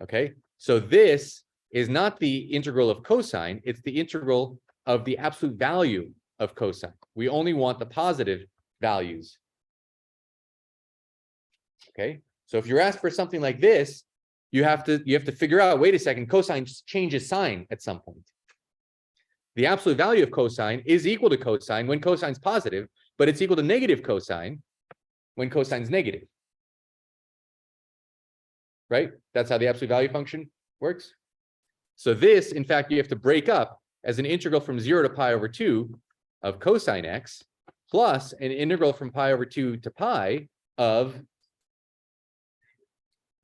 [SPEAKER 1] Okay, so this is not the integral of cosine, it's the integral of the absolute value of cosine. We only want the positive values. Okay, so if you're asked for something like this, you have to figure out, wait a second, cosine changes sign at some point. The absolute value of cosine is equal to cosine when cosine's positive, but it's equal to negative cosine when cosine's negative. Right? That's how the absolute value function works. So this, in fact, you have to break up as an integral from 0 to pi over 2 of cosine x plus an integral from pi over 2 to pi of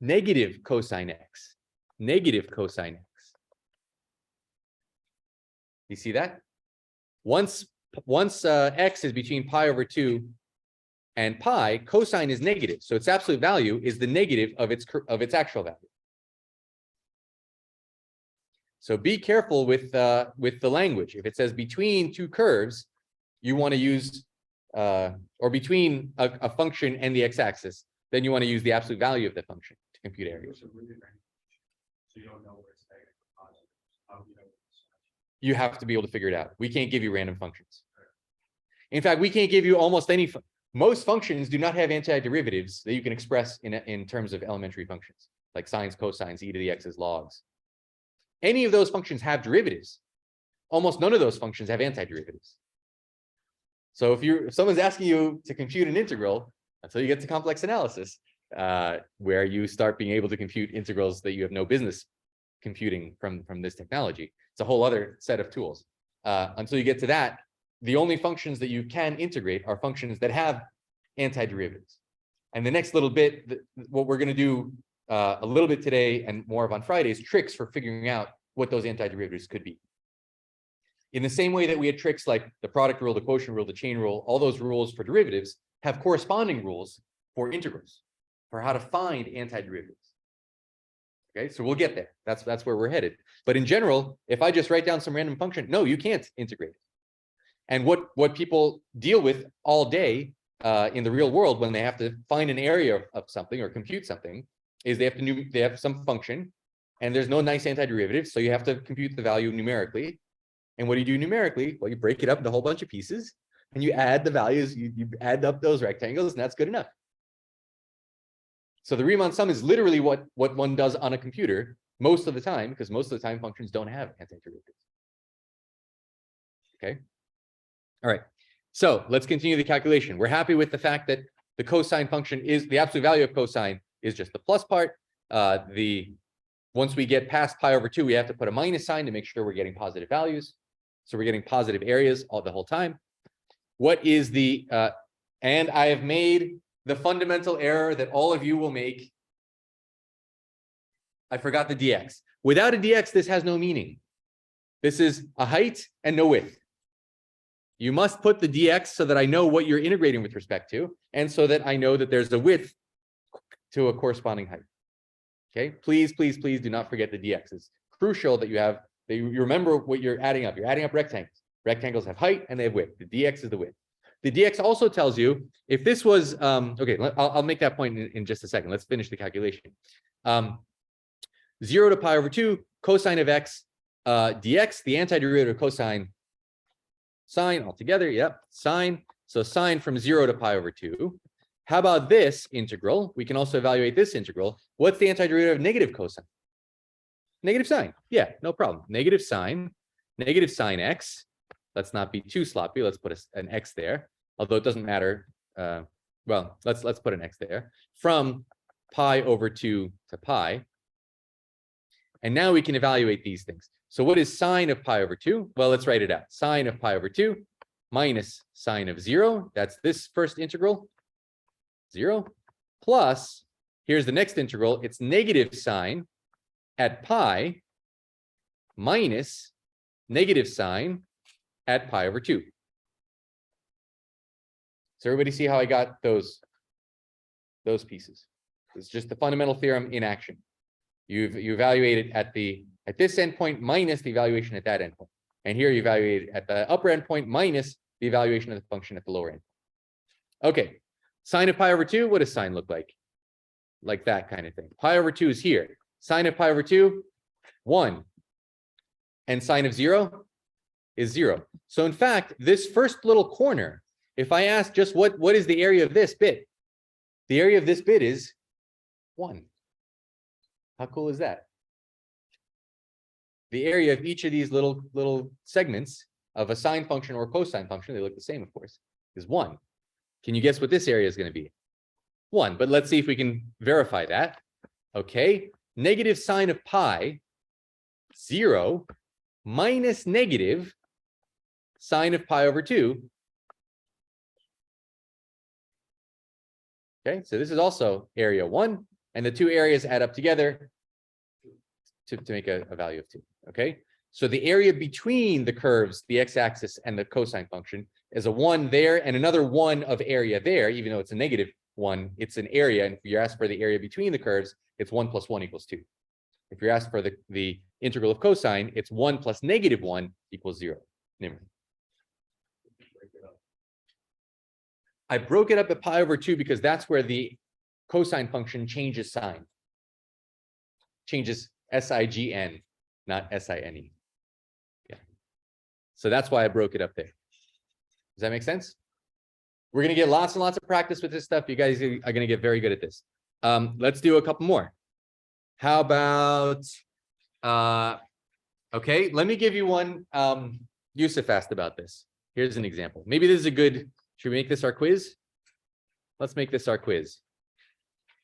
[SPEAKER 1] negative cosine x. Negative cosine x. You see that? Once x is between pi over 2 and pi, cosine is negative. So its absolute value is the negative of its actual value. So be careful with the language. If it says between two curves, you want to use or between a function and the x-axis, then you want to use the absolute value of the function to compute areas.
[SPEAKER 2] So you don't know where it's negative or positive. How do you know where it's
[SPEAKER 1] You have to be able to figure it out. We can't give you random functions. In fact, we can't give you almost any. Most functions do not have antiderivatives that you can express in terms of elementary functions, like sines, cosines, e to the x's, logs. Any of those functions have derivatives. Almost none of those functions have antiderivatives. So if someone's asking you to compute an integral until you get to complex analysis, where you start being able to compute integrals that you have no business computing from this technology, it's a whole other set of tools. Until you get to that, the only functions that you can integrate are functions that have antiderivatives. And the next little bit, what we're going to do a little bit today and more of on Friday is tricks for figuring out what those antiderivatives could be. In the same way that we had tricks like the product rule, the quotient rule, the chain rule, all those rules for derivatives have corresponding rules for integrals, for how to find antiderivatives. Okay, so we'll get there. That's where we're headed. But in general, if I just write down some random function, no, you can't integrate it. And what people deal with all day in the real world when they have to find an area of something or compute something is they have some function and there's no nice antiderivative, so you have to compute the value numerically. And what do you do numerically? Well, you break it up into a whole bunch of pieces and you add the values, you add up those rectangles, and that's good enough. So the Riemann sum is literally what one does on a computer most of the time, because most of the time functions don't have antiderivatives. Okay. All right. So let's continue the calculation. We're happy with the fact that the cosine function is the absolute value of cosine is just the plus part. Once we get past pi over 2, we have to put a minus sign to make sure we're getting positive values. So we're getting positive areas the whole time. What is the and I have made the fundamental error that all of you will make. I forgot the dx. Without a dx, this has no meaning. This is a height and no width. You must put the dx so that I know what you're integrating with respect to, and so that I know that there's a width to a corresponding height. Okay, please, please, please do not forget the dx. It's crucial that you remember what you're adding up. You're adding up rectangles. Rectangles have height and they have width. The dx is the width. The dx also tells you if this was okay. I'll make that point in just a second. Let's finish the calculation. 0 to pi over 2 cosine of x dx, the antiderivative of cosine sine altogether. Yep, sine. So sine from 0 to pi over 2. How about this integral? We can also evaluate this integral. What's the antiderivative of negative cosine? Negative sine. Yeah, no problem. Negative sine x. Let's not be too sloppy. Let's put an x there, although it doesn't matter. Well, let's put an x there from pi over 2 to pi. And now we can evaluate these things. So what is sine of pi over 2? Well, let's write it out. Sine of pi over 2 minus sine of 0. That's this first integral. 0 plus, here's the next integral. It's negative sine at pi minus negative sine at pi over 2. So everybody see how I got those pieces? It's just the fundamental theorem in action. You evaluate it at this endpoint minus the evaluation at that endpoint. And here you evaluate it at the upper endpoint minus the evaluation of the function at the lower end. Okay, sine of pi over 2, what does sine look like? Like that kind of thing. Pi over 2 is here. Sine of pi over 2, 1. And sine of 0 is 0. So in fact, this first little corner, if I ask just what is the area of this bit? The area of this bit is 1. How cool is that? The area of each of these little segments of a sine function or cosine function, they look the same, of course, is 1. Can you guess what this area is going to be? 1. But let's see if we can verify that. Okay. Negative sine of pi, 0, minus negative sine of pi over 2. Okay, so this is also area 1, and the two areas add up together to make a value of 2. Okay, so the area between the curves, the x-axis and the cosine function, is a 1 there and another 1 of area there, even though it's a negative 1, it's an area. And if you're asked for the area between the curves, it's 1 plus 1 equals 2. If you're asked for the integral of cosine, it's 1 plus negative 1 equals 0. I broke it up at pi over 2 because that's where the cosine function changes sign. Changes sign, not sine. Yeah. So that's why I broke it up there. Does that make sense? We're going to get lots and lots of practice with this stuff. You guys are going to get very good at this. Let's do a couple more. How about, okay, let me give you one. Yusuf asked about this. Here's an example. Maybe this is a good, should we make this our quiz? Let's make this our quiz.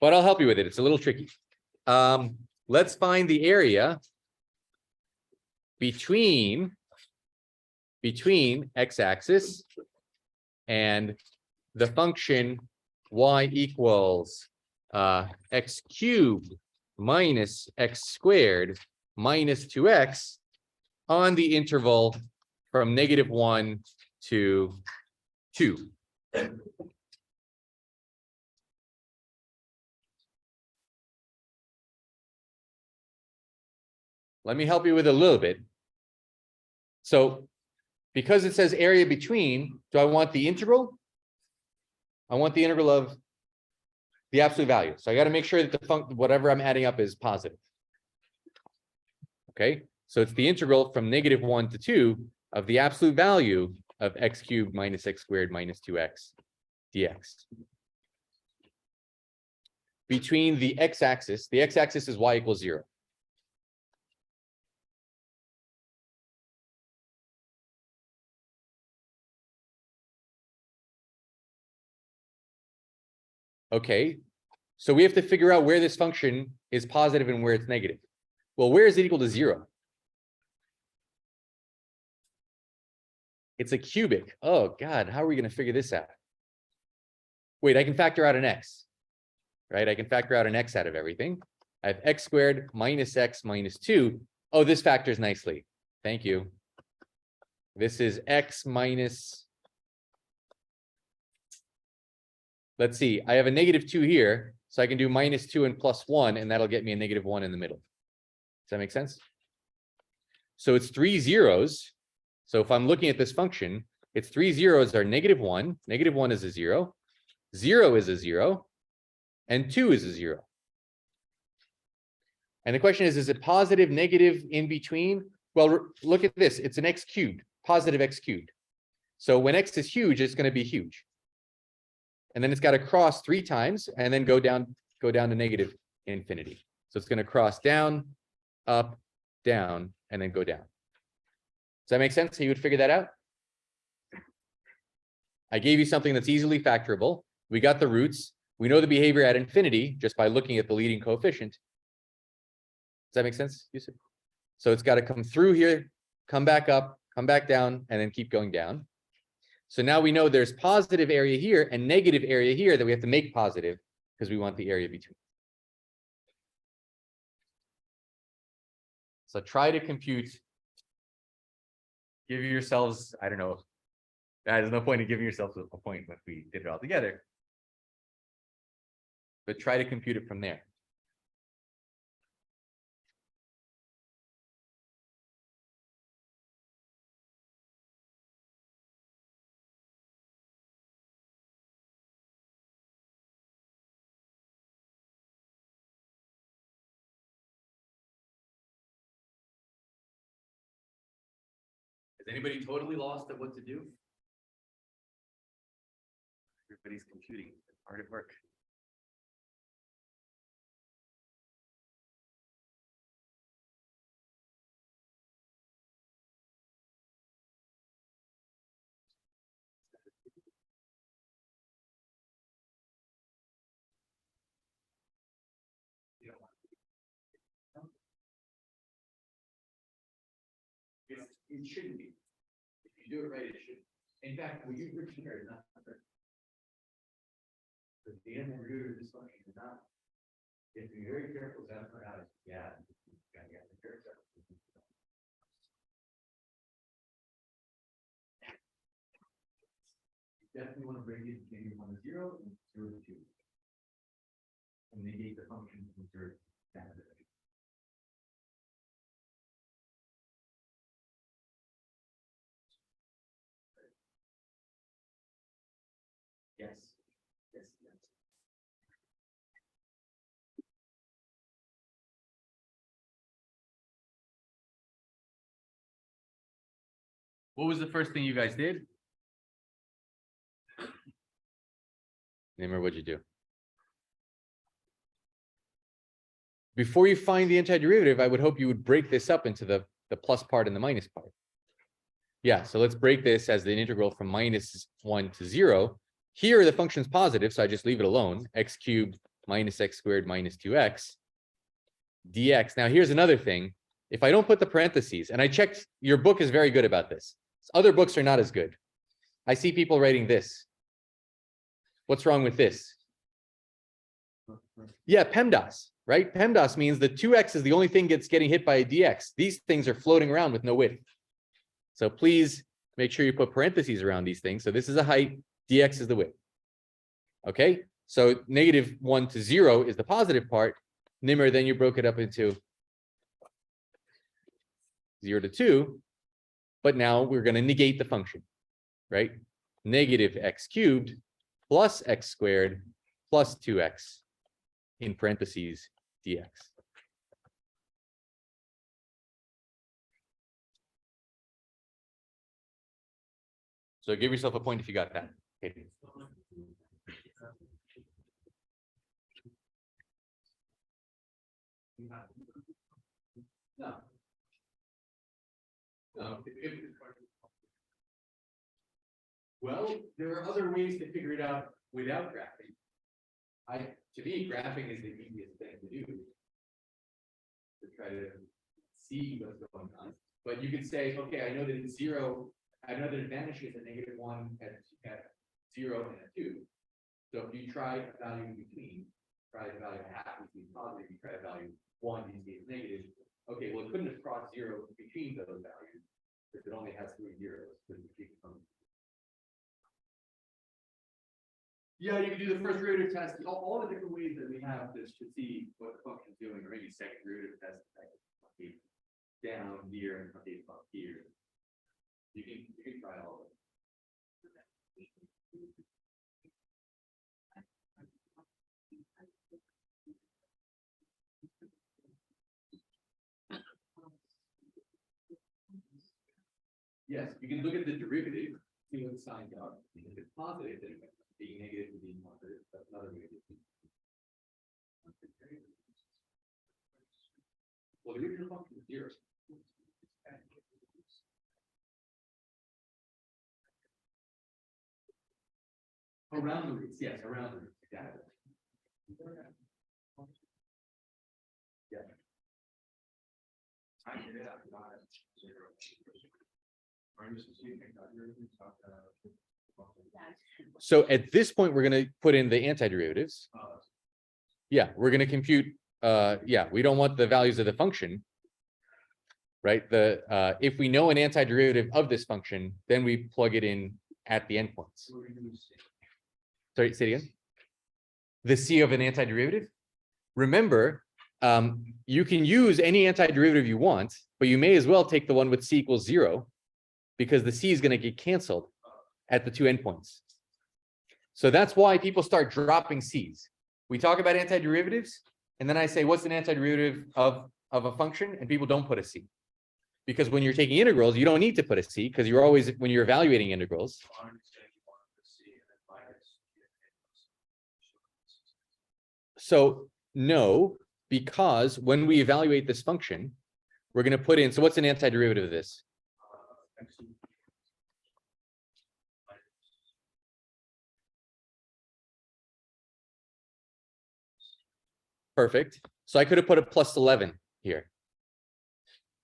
[SPEAKER 1] But I'll help you with it. It's a little tricky. Let's find the area between x-axis and the function y equals x cubed minus x squared minus 2x on the interval from -1 to 2. Let me help you with a little bit. So because it says area between, do I want the integral? I want the integral of the absolute value. So I got to make sure that the whatever I'm adding up is positive. Okay, so it's the integral from -1 to 2 of the absolute value of x cubed minus x squared minus 2x dx. between the x-axis. The x-axis is y equals 0. Okay, so we have to figure out where this function is positive and where it's negative. Well, where is it equal to 0? It's a cubic. Oh God, how are we going to figure this out? Wait, I can factor out an x, right? I can factor out an x out of everything. I have x squared minus x minus 2. Oh, this factors nicely. Thank you. This is x minus, let's see, I have a negative 2 here, so I can do minus 2 and plus 1, and that'll get me a negative 1 in the middle. Does that make sense? So it's 3 zeros. So if I'm looking at this function, its 3 zeros are negative 1 is a 0, 0 is a 0, and 2 is a 0. And the question is it positive, negative, in between? Well, look at this. It's an x cubed, positive x cubed. So when x is huge, it's going to be huge. And then it's got to cross 3 times and then go down to negative infinity. So it's going to cross down, up, down, and then go down. Does that make sense? So you would figure that out? I gave you something that's easily factorable. We got the roots. We know the behavior at infinity just by looking at the leading coefficient. Does that make sense, Yusuf? So it's got to come through here, come back up, come back down, and then keep going down. So now we know there's positive area here and negative area here that we have to make positive because we want the area between. So try to compute. Give yourselves, I don't know. There's no point in giving yourselves a point if we did it all together. But try to compute it from there. Is anybody totally lost at what to do? Everybody's computing, hard at work. It shouldn't be. If you do it right, it should. In fact, what you've written here is not correct. The end and root of this function is not. You have to be very careful about how to, yeah. You definitely want to bring it between 1 to 0 and 0 to 2. And negate the function from 0 to 10. Yes. Yes. Yes. What was the first thing you guys did? Nimmer, what'd you do? Before you find the antiderivative, I would hope you would break this up into the plus part and the minus part. Yeah, so let's break this as the integral from minus 1 to 0. Here, the function's positive, so I just leave it alone. X cubed minus x squared minus 2x dx. Now, here's another thing. If I don't put the parentheses, and I checked, your book is very good about this. Other books are not as good. I see people writing this. What's wrong with this? Yeah, PEMDAS, right? PEMDAS means the 2x is the only thing that's getting hit by a dx. These things are floating around with no width. So please make sure you put parentheses around these things. So this is a height, dx is the width. Okay, so negative 1 to 0 is the positive part. Nimmer, then you broke it up into 0 to 2. But now we're going to negate the function, right? Negative x cubed plus x squared plus 2x in parentheses dx. So give yourself a point if you got that. Okay. No. No. Well, there are other ways to figure it out without graphing. To me, graphing is the easiest thing to do. To try to see what's going on. But you could say, okay, I know that it's 0. I know that it vanishes at -1 at 0 and at 2. So if you try a value in between, try a value of half, which is positive, you try a value 1, you see it's negative. Okay, well, it couldn't have crossed 0 between those values because it only has 3 zeros. Yeah, you can do the first derivative test, all the different ways that we have to see what the function's doing, or maybe second derivative test, down here and up here. You can try all of it. Yes, you can look at the derivative, see what the signs are. If it's positive, then being negative would be positive. That's another way to do it. Well, the original function is 0. Around the roots, yes, around the roots, exactly. Yeah. So at this point, we're going to put in the antiderivatives. Yeah, we're going to compute. Yeah, we don't want the values of the function, right? If we know an antiderivative of this function, then we plug it in at the endpoints. Sorry, say it again. The C of an antiderivative. Remember, you can use any antiderivative you want, but you may as well take the one with C equals 0, because the C is going to get canceled at the 2 endpoints. So that's why people start dropping C's. We talk about antiderivatives, and then I say, what's an antiderivative of a function? And people don't put a C. Because when you're taking integrals, you don't need to put a C, because you're always, when you're evaluating integrals. So no, because when we evaluate this function, we're going to put in, so what's an antiderivative of this? Perfect. So I could have put a plus 11 here.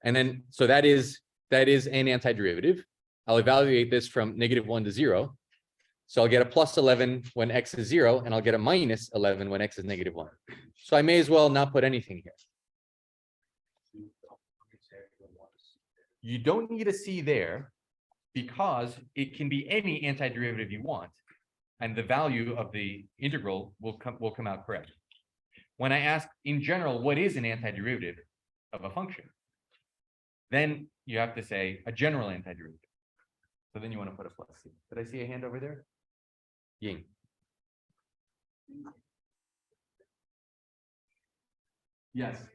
[SPEAKER 1] And then, so that is an antiderivative. I'll evaluate this from -1 to 0. So I'll get a plus 11 when x is 0, and I'll get a minus 11 when x is -1. So I may as well not put anything here. You don't need a C there because it can be any antiderivative you want, and the value of the integral will come out correct. When I ask in general, what is an antiderivative of a function? Then you have to say a general antiderivative. So then you want to put a plus C. Did I see a hand over there? Ying. Yes.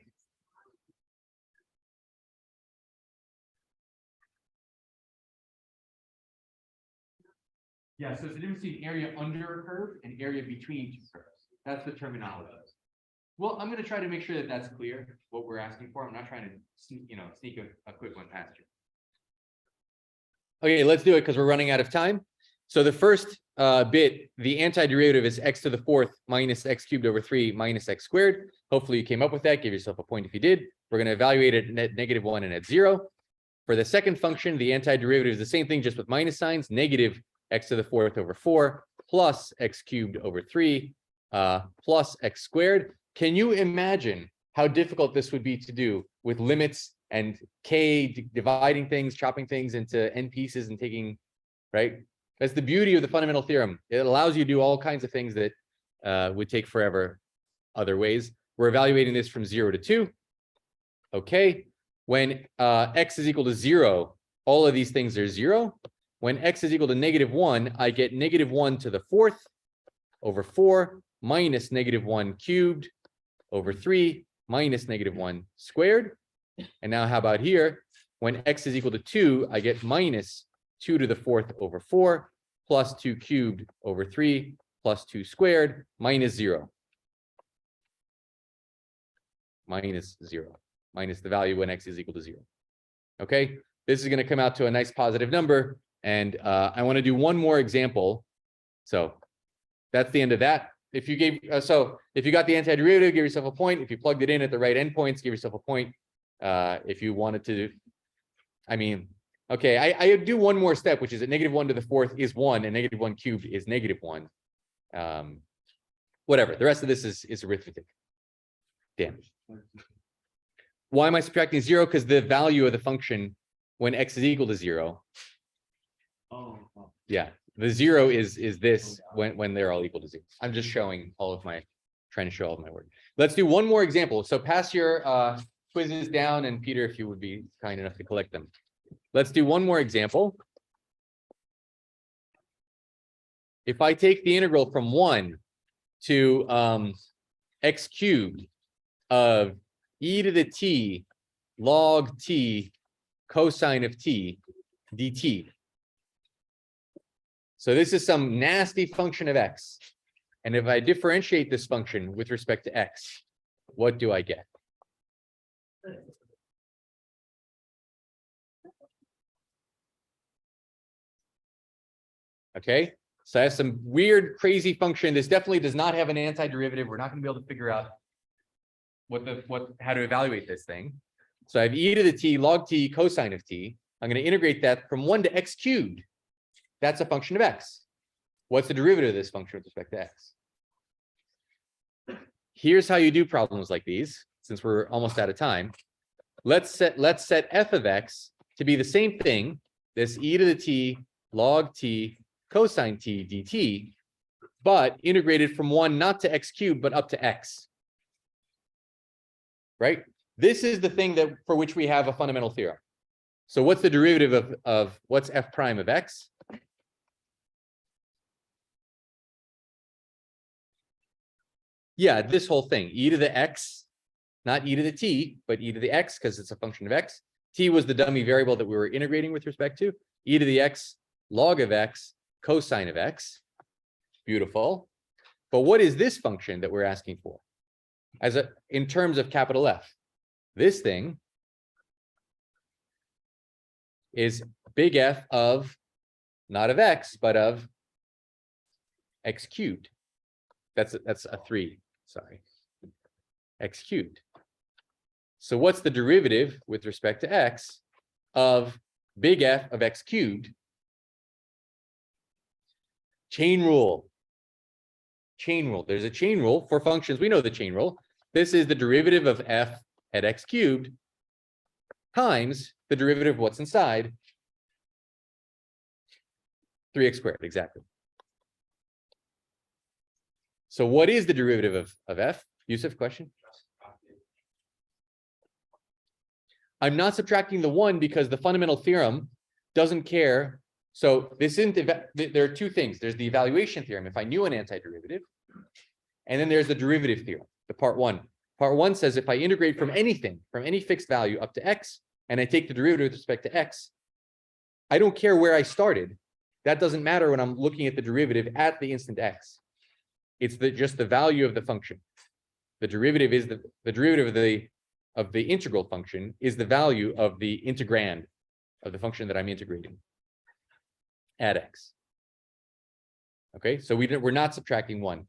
[SPEAKER 1] Yeah, so it's the difference between area under a curve and area between two curves. That's the terminology. Well, I'm going to try to make sure that that's clear, what we're asking for. I'm not trying to sneak a quick one past you. Okay, let's do it because we're running out of time. So the first bit, the antiderivative is x to the 4th minus x cubed over 3 minus x squared. Hopefully you came up with that. Give yourself a point if you did. We're going to evaluate it at -1 and at 0. For the second function, the antiderivative is the same thing, just with minus signs. Negative x to the 4th over 4 plus x cubed over 3 plus x squared. Can you imagine how difficult this would be to do with limits and k dividing things, chopping things into n pieces and taking, right? That's the beauty of the fundamental theorem. It allows you to do all kinds of things that would take forever other ways. We're evaluating this from 0 to 2. Okay. When x is equal to 0, all of these things are 0. When x is equal to -1, I get -1 to the 4th over 4 minus -1 cubed over 3 minus -1 squared. And now how about here? When x is equal to 2, I get minus 2 to the 4th over 4 plus 2 cubed over 3 plus 2 squared minus 0. minus 0, minus the value when x is equal to 0. Okay, this is going to come out to a nice positive number. And I want to do one more example. So that's the end of that. If you gave, if you got the antiderivative, give yourself a point. If you plugged it in at the right endpoints, give yourself a point. If you wanted to, I mean, okay, I do one more step, which is that -1 to the 4th is 1 and -1 cubed is -1. Whatever, the rest of this is arithmetic. Damn. Why am I subtracting 0? Because the value of the function when x is equal to 0. Yeah, the 0 is this when they're all equal to 0. I'm just showing all of my, trying to show all of my work. Let's do one more example. So pass your quizzes down, and Peter, if you would be kind enough to collect them. Let's do one more example. If I take the integral from 1 to x cubed of e to the t log t cosine of t dt. So this is some nasty function of x. And if I differentiate this function with respect to x, what do I get? Okay, so I have some weird, crazy function. This definitely does not have an antiderivative. We're not going to be able to figure out how to evaluate this thing. So I have e to the t log t cosine of t. I'm going to integrate that from 1 to x cubed. That's a function of x. What's the derivative of this function with respect to x? Here's how you do problems like these, since we're almost out of time. Let's set f of x to be the same thing, this e to the t log t cosine t dt, but integrated from 1 not to x cubed, but up to x. Right? This is the thing that for which we have a fundamental theorem. So what's the derivative of what's f prime of x? Yeah, this whole thing, e to the x, not e to the t, but e to the x, because it's a function of x. T was the dummy variable that we were integrating with respect to. E to the x log of x cosine of x. Beautiful. But what is this function that we're asking for? In terms of capital F, this thing is big F of, not of x, but of x cubed. That's a 3, sorry, x cubed. So what's the derivative with respect to x of big F of x cubed? Chain rule. Chain rule. There's a chain rule for functions. We know the chain rule. This is the derivative of f at x cubed times the derivative of what's inside, 3x squared, exactly. So what is the derivative of f? Yusuf, question? I'm not subtracting the 1 because the fundamental theorem doesn't care. So this isn't, there are two things. There's the evaluation theorem, if I knew an antiderivative, and then there's the derivative theorem, the part 1. Part 1 says if I integrate from anything, from any fixed value up to x, and I take the derivative with respect to x, I don't care where I started. That doesn't matter when I'm looking at the derivative at the instant x. It's just the value of the function. The derivative is the derivative of the integral function is the value of the integrand of the function that I'm integrating at x. Okay, so we're not subtracting 1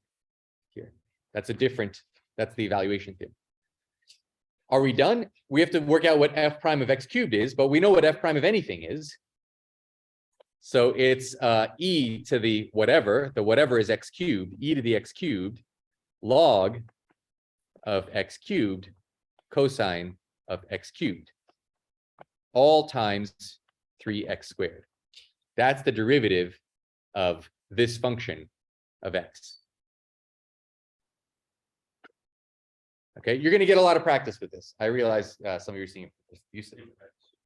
[SPEAKER 1] here. That's the evaluation theorem. Are we done? We have to work out what f prime of x cubed is, but we know what f prime of anything is. So it's e to the whatever is x cubed, e to the x cubed log of x cubed cosine of x cubed, all times 3x squared. That's the derivative of this function of x. Okay, you're going to get a lot of practice with this. I realize some of you are seeing it.